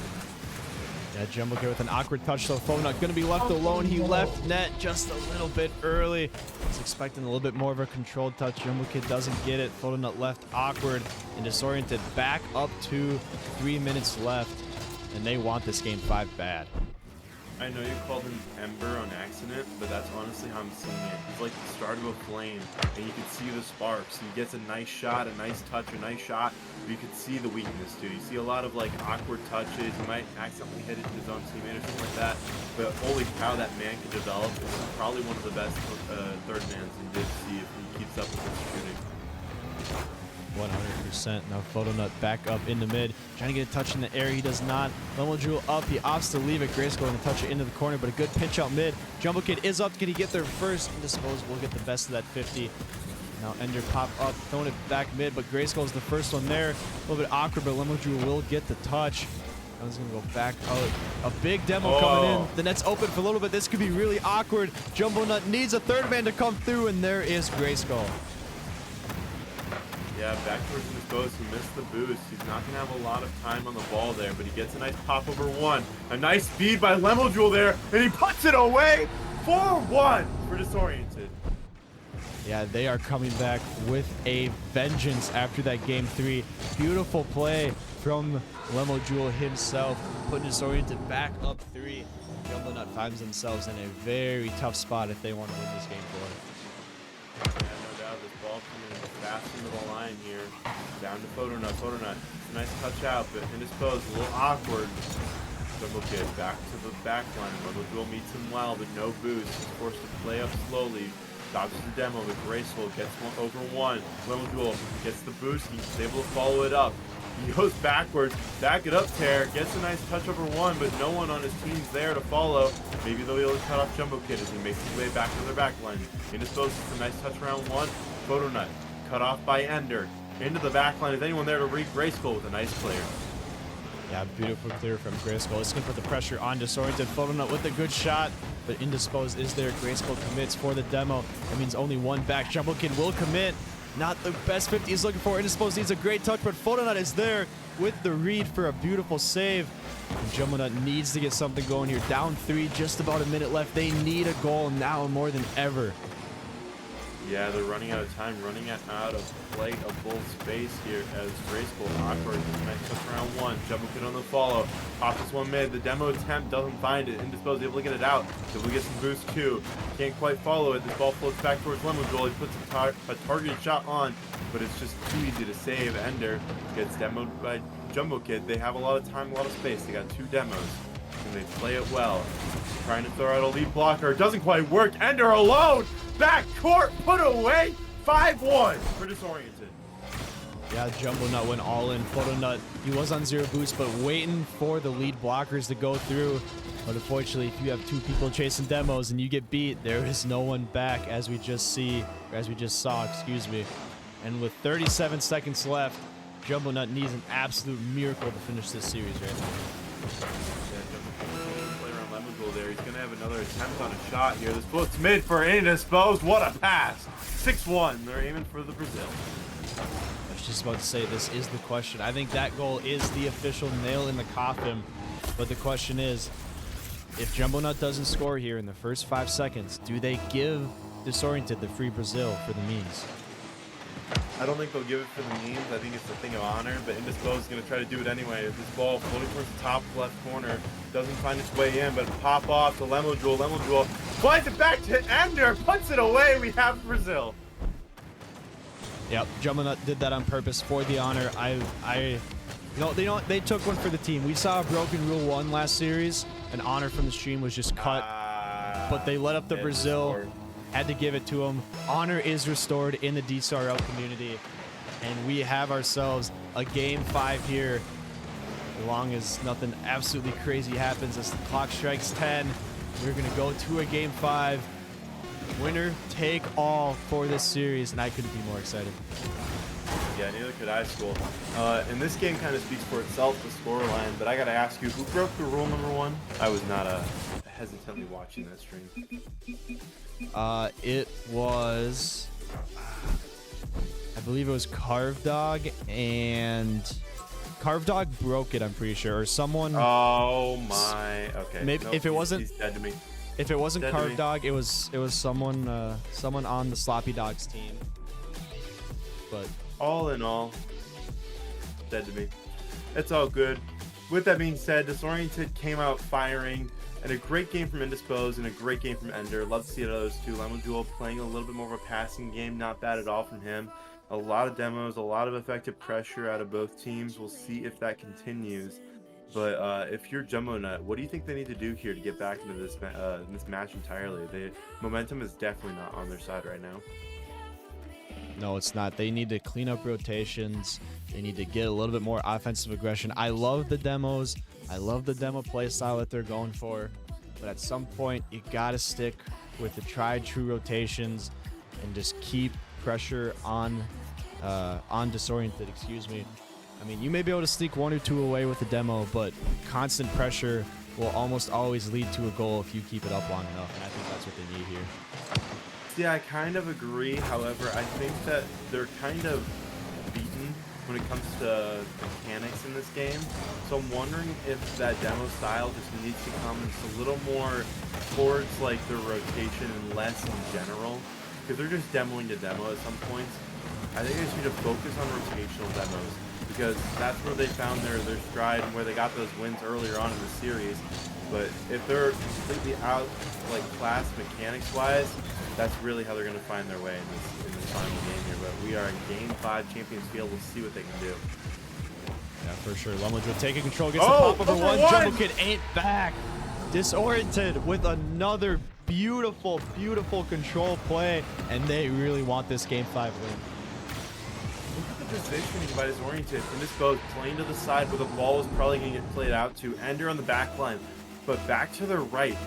Yeah, Jumbo Kid with an awkward touch, so Photonnut going to be left alone. He left net just a little bit early. Was expecting a little bit more of a controlled touch. Jumbo Kid doesn't get it. Photonnut left awkward and Disoriented back up to 3 minutes left. And they want this game 5 bad. I know you called him Ember on accident, but that's honestly how I'm seeing it. He's like the start of a flame, and you can see the sparks. He gets a nice shot, a nice touch, a nice shot, but you can see the weakness too. You see a lot of like awkward touches. He might accidentally hit it to his own teammate or something like that. But holy cow, that man can develop. It's probably one of the best third mans in Div C if he keeps up with his shooting. 100%. Now Photonnut back up in the mid. Trying to get a touch in the air. He does not. Lemojewel up. He opts to leave it. Grace going to touch it into the corner, but a good pinch out mid. Jumbo Kid is up. Can he get there first? Indisposed will get the best of that 50. Now Ender pop up, throwing it back mid, but Grayskull is the first one there. A little bit awkward, but Lemojewel will get the touch. Now he's going to go back out. A big demo coming in. The net's open for a little bit. This could be really awkward. Jumbo Nut needs a third man to come through, and there is Grayskull. Yeah, back towards Indisposed. He missed the boost. He's not going to have a lot of time on the ball there, but he gets a nice pop over 1. A nice speed by Lemojewel there, and he puts it away. 4-1 for Disoriented. Yeah, they are coming back with a vengeance after that game 3. Beautiful play from Lemo Jewel himself, putting Disoriented back up 3. Jumbo Nut finds themselves in a very tough spot if they want to win this game for it. Yeah, no doubt. This ball coming in fast into the line here. Down to Photonut. Photonut. Nice touch out, but indisposed, a little awkward. Jumbo Kid back to the back line. Lemo Jewel meets him well, but no boost. He's forced to play up slowly. Dodges the demo, but graceful, gets one over one. Lemo Jewel gets the boost, he's able to follow it up. He goes backwards, back it up Tear, gets a nice touch over one, but no one on his team's there to follow. Maybe they'll be able to cut off Jumbo Kid as he makes his way back to their back line. Indisposed, it's a nice touch around one. Photonut, cut off by Ender. Into the back line, is anyone there to read Graceful with a nice clear? Yeah, beautiful clear from Grayskull. It's going to put the pressure on Disoriented. Photonut with a good shot, but Indisposed is there. Grayskull commits for the demo. That means only one back. Jumbo Kid will commit. Not the best 50 he's looking for. Indisposed needs a great touch, but Photonut is there with the read for a beautiful save. And Jumbo Nut needs to get something going here. Down 3, just about a minute left. They need a goal now more than ever. Yeah, they're running out of time, running out of playable space here as Graceful awkward. Nice touch around one. Jumbo Kid on the follow. Pops this one mid. The demo attempt doesn't find it. Indisposed able to get it out. Able to get some boost too. Can't quite follow it. This ball floats back towards Lemo Jewel. He puts a targeted shot on, but it's just too easy to save. Ender gets demoed by Jumbo Kid. They have a lot of time, a lot of space. They got 2 demos, and they play it well. Trying to throw out a lead blocker. Doesn't quite work. Ender alone. Back court. Put away. 5-1 for Disoriented. Yeah, Jumbo Nut went all in. Photonut, he was on 0 boost, but waiting for the lead blockers to go through. But unfortunately, if you have 2 people chasing demos and you get beat, there is no one back, as we just saw, excuse me. And with 37 seconds left, Jumbo Nut needs an absolute miracle to finish this series right now. There. He's going to have another attempt on a shot here. This floats mid for Indisposed. What a pass. 6-1. They're aiming for the Brazil. I was just about to say, this is the question. I think that goal is the official nail in the coffin. But the question is, if Jumbo Nut doesn't score here in the first 5 seconds, do they give Disoriented the free Brazil for the memes? I don't think they'll give it for the memes. I think it's a thing of honor, but Indisposed is going to try to do it anyway. This ball floating towards the top left corner doesn't find its way in, but pop off to Lemo Jewel. Lemo Jewel flies it back to Ender, puts it away. We have Brazil. Yep, Jumbo Nut did that on purpose for the honor. They took one for the team. We saw a broken rule 1 last series. An honor from the stream was just cut, but they let up the Brazil. Had to give it to him. Honor is restored in the Dcrl community, and we have ourselves a game 5 here. As long as nothing absolutely crazy happens, as the clock strikes 10, we're gonna go to a game 5. Winner take all for this series, and I couldn't be more excited. Yeah, neither could I, School. And this game kind of speaks for itself, the scoreline, but I gotta ask you, who broke the rule number 1? I was not hesitantly watching that stream. It was, I believe it was Carve Dog, and Carve Dog broke it, I'm pretty sure, or someone. Oh my, okay. Maybe nope, if it wasn't, he's dead to me. If it wasn't Dead Carve Dog, it was someone on the Sloppy Dogs team. But all in all, dead to me. It's all good. With that being said, Disoriented came out firing, and a great game from Indisposed and a great game from Ender. Love to see those two. Lemo Jewel playing a little bit more of a passing game, not bad at all from him. A lot of demos, a lot of effective pressure out of both teams. We'll see if that continues. But if you're Jumbo Nut, what do you think they need to do here to get back into this match entirely? Momentum is definitely not on their side right now. No, it's not. They need to clean up rotations. They need to get a little bit more offensive aggression. I love the demos. I love the demo play style that they're going for. But at some point, you got to stick with the tried true rotations and just keep pressure on Disoriented, excuse me. I mean, you may be able to sneak 1 or 2 away with the demo, but constant pressure will almost always lead to a goal if you keep it up long enough, and I think that's what they need here. Yeah, I kind of agree. However, I think that they're kind of beaten when it comes to mechanics in this game. So I'm wondering if that demo style just needs to come just a little more towards like the rotation and less in general. because they're just demoing the demo at some points. I think they just need to focus on rotational demos, because that's where they found their stride and where they got those wins earlier on in the series. But if they're completely out, like, class mechanics-wise, that's really how they're going to find their way in this final game here. But we are in Game 5 Champions Field. We'll see what they can do. Yeah, for sure. Lemon taking control, gets the pop over one. Jumbo Kid ain't back. Disoriented with another beautiful, beautiful control play, and they really want this Game 5 win. Look at the positioning by Disoriented. In this boat, playing to the side where the ball is probably going to get played out to. Ender on the back line, but back to the right.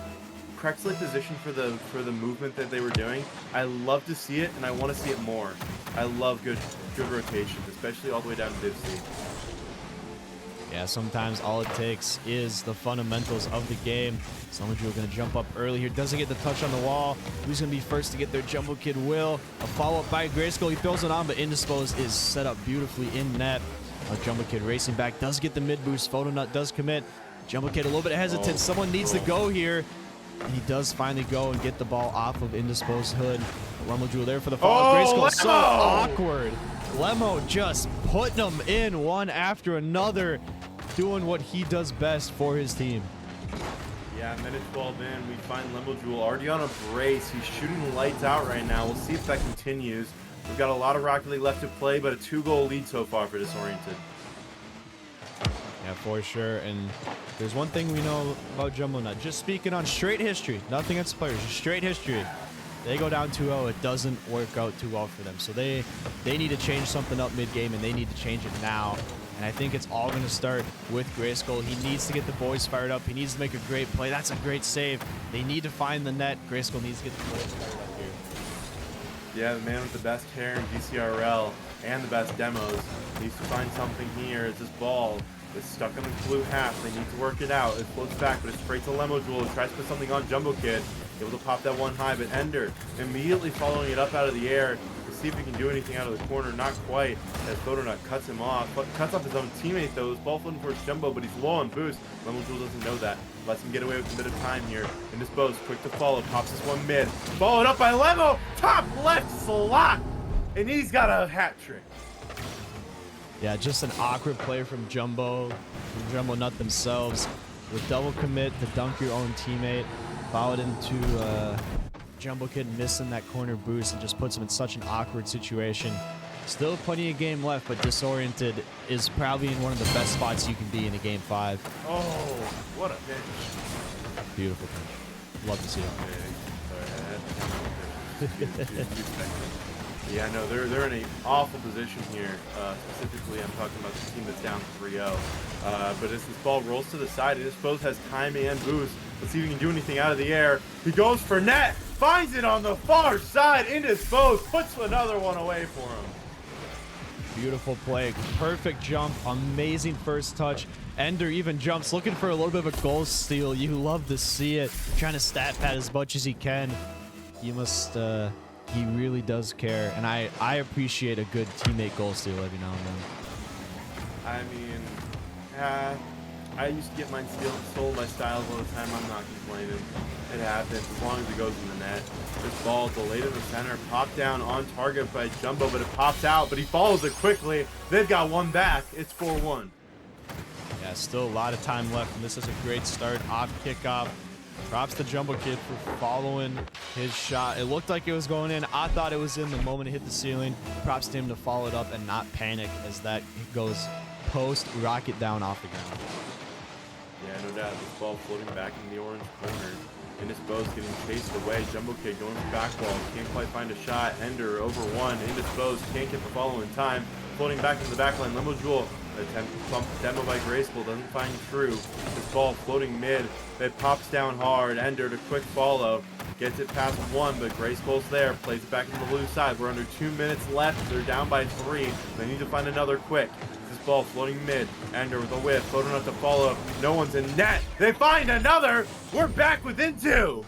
Correctly positioned for the movement that they were doing. I love to see it, and I want to see it more. I love good rotations, especially all the way down to Div C. Yeah, sometimes all it takes is the fundamentals of the game. Someone going to jump up early here. Doesn't get the touch on the wall. Who's going to be first to get there? Jumbo Kid will. A follow-up by Grayskull. He throws it on, but Indisposed is set up beautifully in net. Jumbo Kid racing back. Does get the mid boost. Photonnut does commit. Jumbo Kid a little bit hesitant. Someone needs to go here. And he does finally go and get the ball off of Indisposed Hood. Lemo Jewel there for the follow. Grayskull so awkward. Lemo just putting them in one after another, doing what he does best for his team. Yeah, minute 12 in, we find Lemo Jewel already on a brace. He's shooting lights out right now. We'll see if that continues. We've got a lot of Rocket League left to play, but a 2-goal lead so far for Disoriented. Yeah, for sure. And there's one thing we know about Jumbo Nut. Just speaking on straight history, nothing against players, just straight history. They go down 2-0, it doesn't work out too well for them. So they need to change something up mid-game, and they need to change it now. And I think it's all going to start with Grayskull. He needs to get the boys fired up. He needs to make a great play. That's a great save. They need to find the net. Grayskull needs to get the boys fired up here. Yeah, the man with the best hair in Dcrl and the best demos needs to find something here as this ball is stuck on the blue half. They need to work it out. It floats back, but it's straight to Lemo Jewel. It tries to put something on Jumbo Kid. Able to pop that one high, but Ender immediately following it up out of the air to see if he can do anything out of the corner. Not quite, as Photonnut cuts him off. But cuts off his own teammate, though. His ball floating towards Jumbo, but he's low on boost. Lemo Jewel doesn't know that. Lets him get away with a bit of time here. In this boast, quick to follow. Pops this one mid. Followed up by Lemo. Top left slot. And he's got a hat trick. Yeah, just an awkward play from Jumbo Nut themselves. With double commit to dunk your own teammate. Followed into Jumbo Kid missing that corner boost and just puts him in such an awkward situation. Still plenty of game left, but Disoriented is probably in one of the best spots you can be in a Game 5. Oh, what a pitch. Beautiful pitch. Love to see it. Yeah, no, they're in an awful position here. Specifically, I'm talking about the team that's down 3-0. But as this ball rolls to the side, Indisposed has time and boost. Let's see if he can do anything out of the air. He goes for net, finds it on the far side. Indisposed puts another one away for him. Beautiful play, perfect jump, amazing first touch. Ender even jumps, looking for a little bit of a goal steal. You love to see it. Trying to stat pad as much as he can. He must, he really does care. And I appreciate a good teammate goal steal every now and then. I mean, I used to get mine stolen by Styles all the time. I'm not complaining. It happens as long as it goes in the net. This ball delayed in the center, popped down on target by Jumbo, but it pops out, but he follows it quickly. They've got one back. It's 4-1. Yeah, still a lot of time left, and this is a great start off kickoff. Props to Jumbo Kid for following his shot. It looked like it was going in. I thought it was in the moment it hit the ceiling. Props to him to follow it up and not panic as that goes post rocket down off the ground. Yeah, no doubt. This ball floating back in the orange corner. Indisposed getting chased away. Jumbo Kid going for back wall. Can't quite find a shot. Ender over one. Indisposed can't get the follow in time. Floating back into the back line. Lemo Jewel attempt to pump demo by Grayskull. Doesn't find true. This ball floating mid. It pops down hard. Ender to quick follow. Gets it past one, but Grayskull's there. Plays it back to the blue side. We're under 2 minutes left. They're down by 3. They need to find another quick. This ball floating mid. Ender with a whiff. Photonnut to follow. No one's in net. They find another. We're back within 2.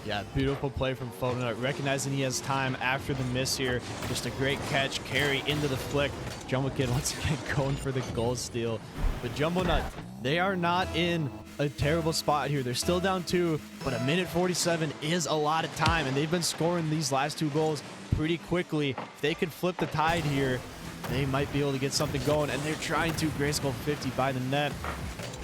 Yeah, beautiful play from Photonnut, recognizing he has time after the miss here. Just a great catch, carry into the flick. Jumbo Kid once again going for the goal steal. But Jumbo Nut They are not in a terrible spot here. They're still down 2, but a minute 47 is a lot of time, and they've been scoring these last 2 goals pretty quickly. If they could flip the tide here, they might be able to get something going, and they're trying to. Grayskull 50 by the net.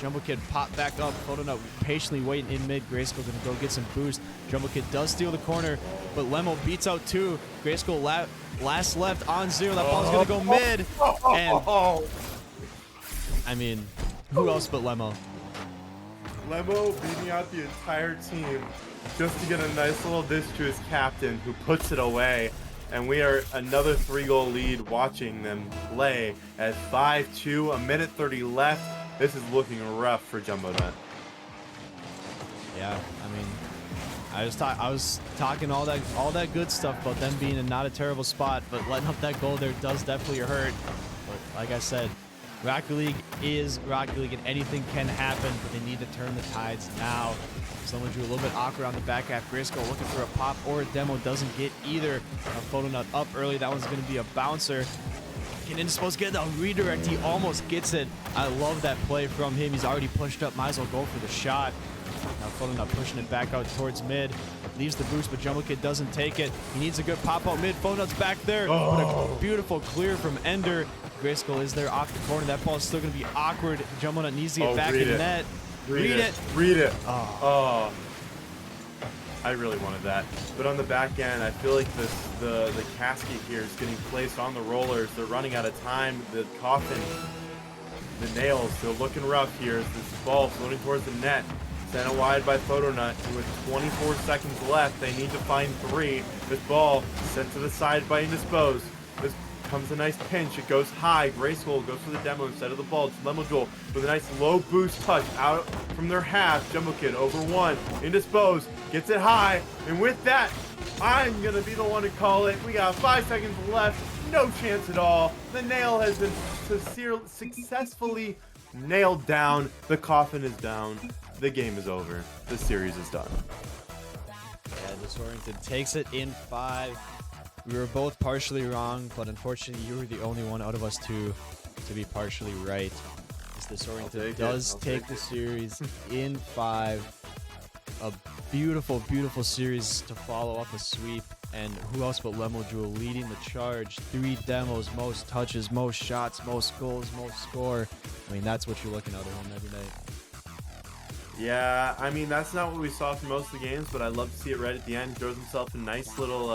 Jumbo Kid pop back up. Photonut patiently waiting in mid. Grayskull gonna go get some boost. Jumbo Kid does steal the corner, but Lemo beats out 2. Grayskull last left on 0. That ball's gonna go mid, and I mean, who else but Lemo? Lemo beating out the entire team just to get a nice little dish to his captain, who puts it away. And we are another 3-goal lead watching them play at 5-2, a minute 30 left. This is looking rough for Jumbo Nut. Yeah, I mean, I was talking all that good stuff about them being in not a terrible spot, but letting up that goal there does definitely hurt. But like I said, Rocket League is Rocket League, and anything can happen, but they need to turn the tides now. Someone drew a little bit awkward on the back half. Grayskull looking for a pop or a demo, doesn't get either. Photonut up early. That one's going to be a bouncer. Can Indispose get a redirect? He almost gets it. I love that play from him. He's already pushed up. Might as well go for the shot. Now Photonut pushing it back out towards mid. Leaves the boost, but Jumbo Kid doesn't take it. He needs a good pop out mid. Photonut's back there. But a beautiful clear from Ender. Grayskull is there off the corner. That ball is still going to be awkward. Jumbo Nut needs to get back in net. Read it. Oh. I really wanted that. But on the back end, I feel like the casket here is getting placed on the rollers. They're running out of time. The coffin, the nails, they're looking rough here as this ball floating towards the net. Sent it wide by Photonut. With 24 seconds left, they need to find 3. This ball sent to the side by Indisposed. This comes a nice pinch. It goes high. Grayskull goes for the demo instead of the ball. It's Lemo Duel with a nice low boost touch out from their half. Jumbo Kid over 1. Indisposed gets it high. And with that, I'm going to be the one to call it. We got 5 seconds left. No chance at all. The nail has been successfully nailed down. The coffin is down. The game is over. The series is done. Yeah, Disoriented takes it in 5. We were both partially wrong, but unfortunately you were the only one out of us 2 to be partially right. This Disoriented does take the series in 5. A beautiful, beautiful series to follow up a sweep. And who else but Lemo Jewel leading the charge? 3 demos, most touches, most shots, most goals, most score. I mean, that's what you're looking out of him every night. Yeah, I mean, that's not what we saw for most of the games, but I love to see it right at the end. He throws himself a nice little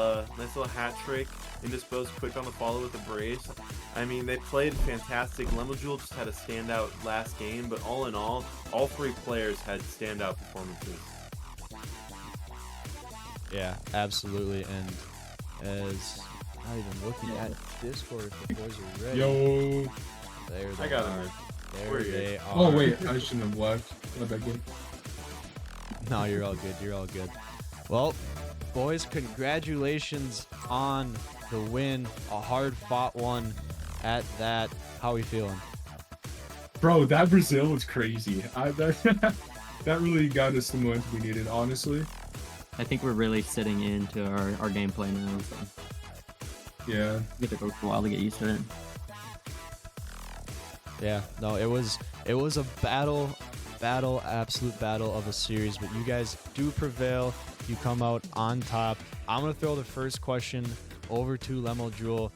hat trick. Indisposed quick on the follow with a brace. I mean, they played fantastic. Lemo Jewel just had a standout last game, but all in all 3 players had standout performances. Yeah, absolutely. And as not even looking at Discord, if the boys are ready. Yo. There they I got are. him. There they are. Oh wait, I shouldn't have left. My bad. No, you're all good. You're all good. Well, boys, congratulations on the win. A hard-fought one at that. How are we feeling? Bro, that Brazil was crazy. That really got us the momentum we needed, honestly. I think we're really sitting into our gameplay now. So Yeah. it's gonna go for a while to get used to it. Yeah, no, it was a battle, absolute battle of a series, but you guys do prevail. You come out on top. I'm gonna throw the first question over to Lemo Jewel.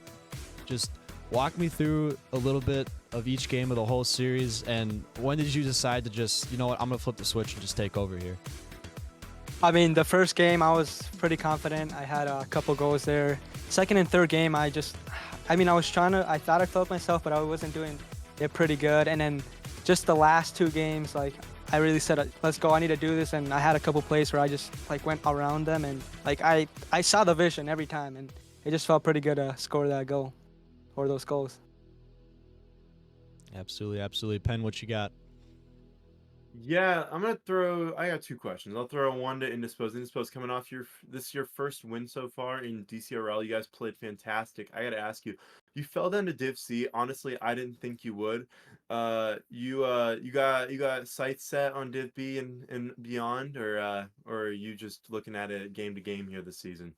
Just walk me through a little bit of each game of the whole series, and when did you decide to just, you know what, I'm gonna flip the switch and just take over here? I mean, the first game, I was pretty confident. I had a couple goals there. Second and third game, I thought I felt myself, but I wasn't doing it pretty good. And then just the last 2 games, like, I really said, let's go, I need to do this. And I had a couple plays where I just, like, went around them. And, like, I saw the vision every time. And it just felt pretty good to score that goal, or those goals. Absolutely, absolutely. Penn, what you got? Yeah, I got 2 questions. I'll throw one to Indisposed. Indisposed, coming off your first win so far in Dcrl. You guys played fantastic. I gotta ask you, you fell down to Div C. Honestly, I didn't think you would. You got sights set on Div B and beyond, or are you just looking at it game to game here this season?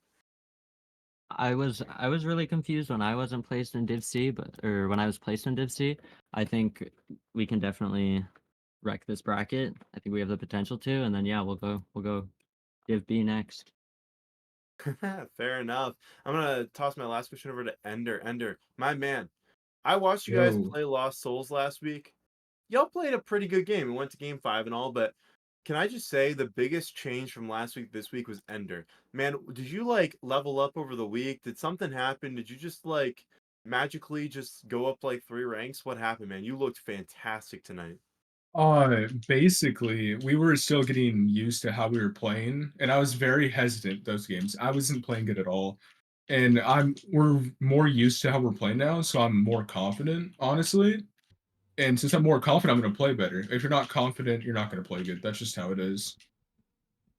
I was really confused when I wasn't placed in Div C, or when I was placed in Div C. I think we can definitely wreck this bracket. I think we have the potential to, and then yeah, we'll go give B next. Fair enough. I'm gonna toss my last question over to Ender. Ender, my man, I watched you guys Yo. play Lost Souls last week. Y'all played a pretty good game and went to game 5 and all, but can I just say the biggest change from last week this week was Ender. Man, did you like level up over the week? Did something happen? Did you just like magically just go up like 3 ranks? What happened, man? You looked fantastic tonight. Basically, we were still getting used to how we were playing, and I was very hesitant those games. I wasn't playing good at all. And we're more used to how we're playing now, so I'm more confident, honestly. And since I'm more confident, I'm gonna play better. If you're not confident, you're not gonna play good. That's just how it is.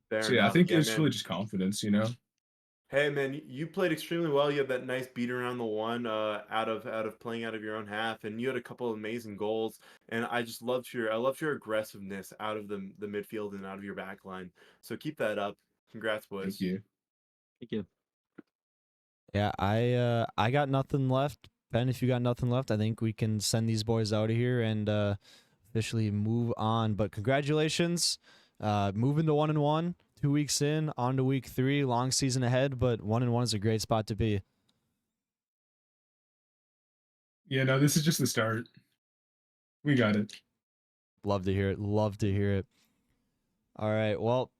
Fair So yeah, I enough. think Yeah, it's really man. just confidence, you know? Hey man, you played extremely well. You had that nice beat around the one out of playing out of your own half, and you had a couple of amazing goals. And I loved your aggressiveness out of the midfield and out of your back line. So keep that up. Congrats, Thank boys. you. Thank you. Yeah, I got nothing left. Ben, if you got nothing left, I think we can send these boys out of here and officially move on. But congratulations, moving to 1-1, 2 weeks in, on to week 3, long season ahead. But 1-1 is a great spot to be. Yeah, no, this is just the start. We got it. Love to hear it. Love to hear it. All right, well,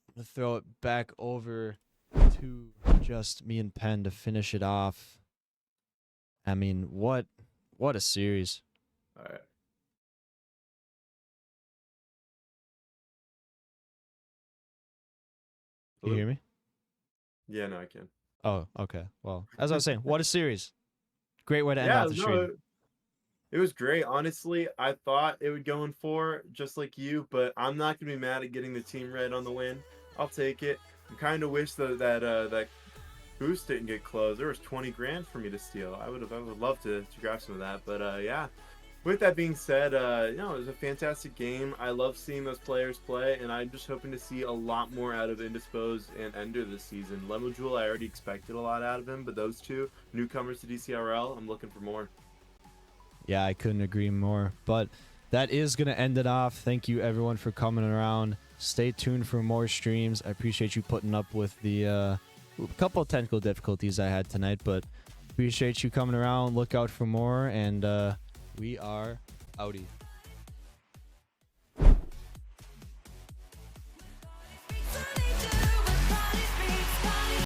I'm gonna throw it back over to just me and Penn to finish it off. I mean, what a series. All right. Can you hear me? Yeah, no, I can. Oh, okay. Well, as I was saying, what a series. Great way to end Yeah, off the no, stream. it was great. Honestly, I thought it would go in 4, just like you, but I'm not gonna be mad at getting the team red on the win. I'll take it. I kind of wish that boost didn't get closed. There was 20 grand for me to steal. I would love to grab some of that. But yeah. With that being said, it was a fantastic game. I love seeing those players play, and I'm just hoping to see a lot more out of Indisposed and Ender this season. Lemojewel, I already expected a lot out of him, but those two newcomers to DCRL, I'm looking for more. Yeah, I couldn't agree more. But that is going to end it off. Thank you, everyone, for coming around. Stay tuned for more streams. I appreciate you putting up with the couple of technical difficulties I had tonight, but appreciate you coming around. Look out for more, and we are outie.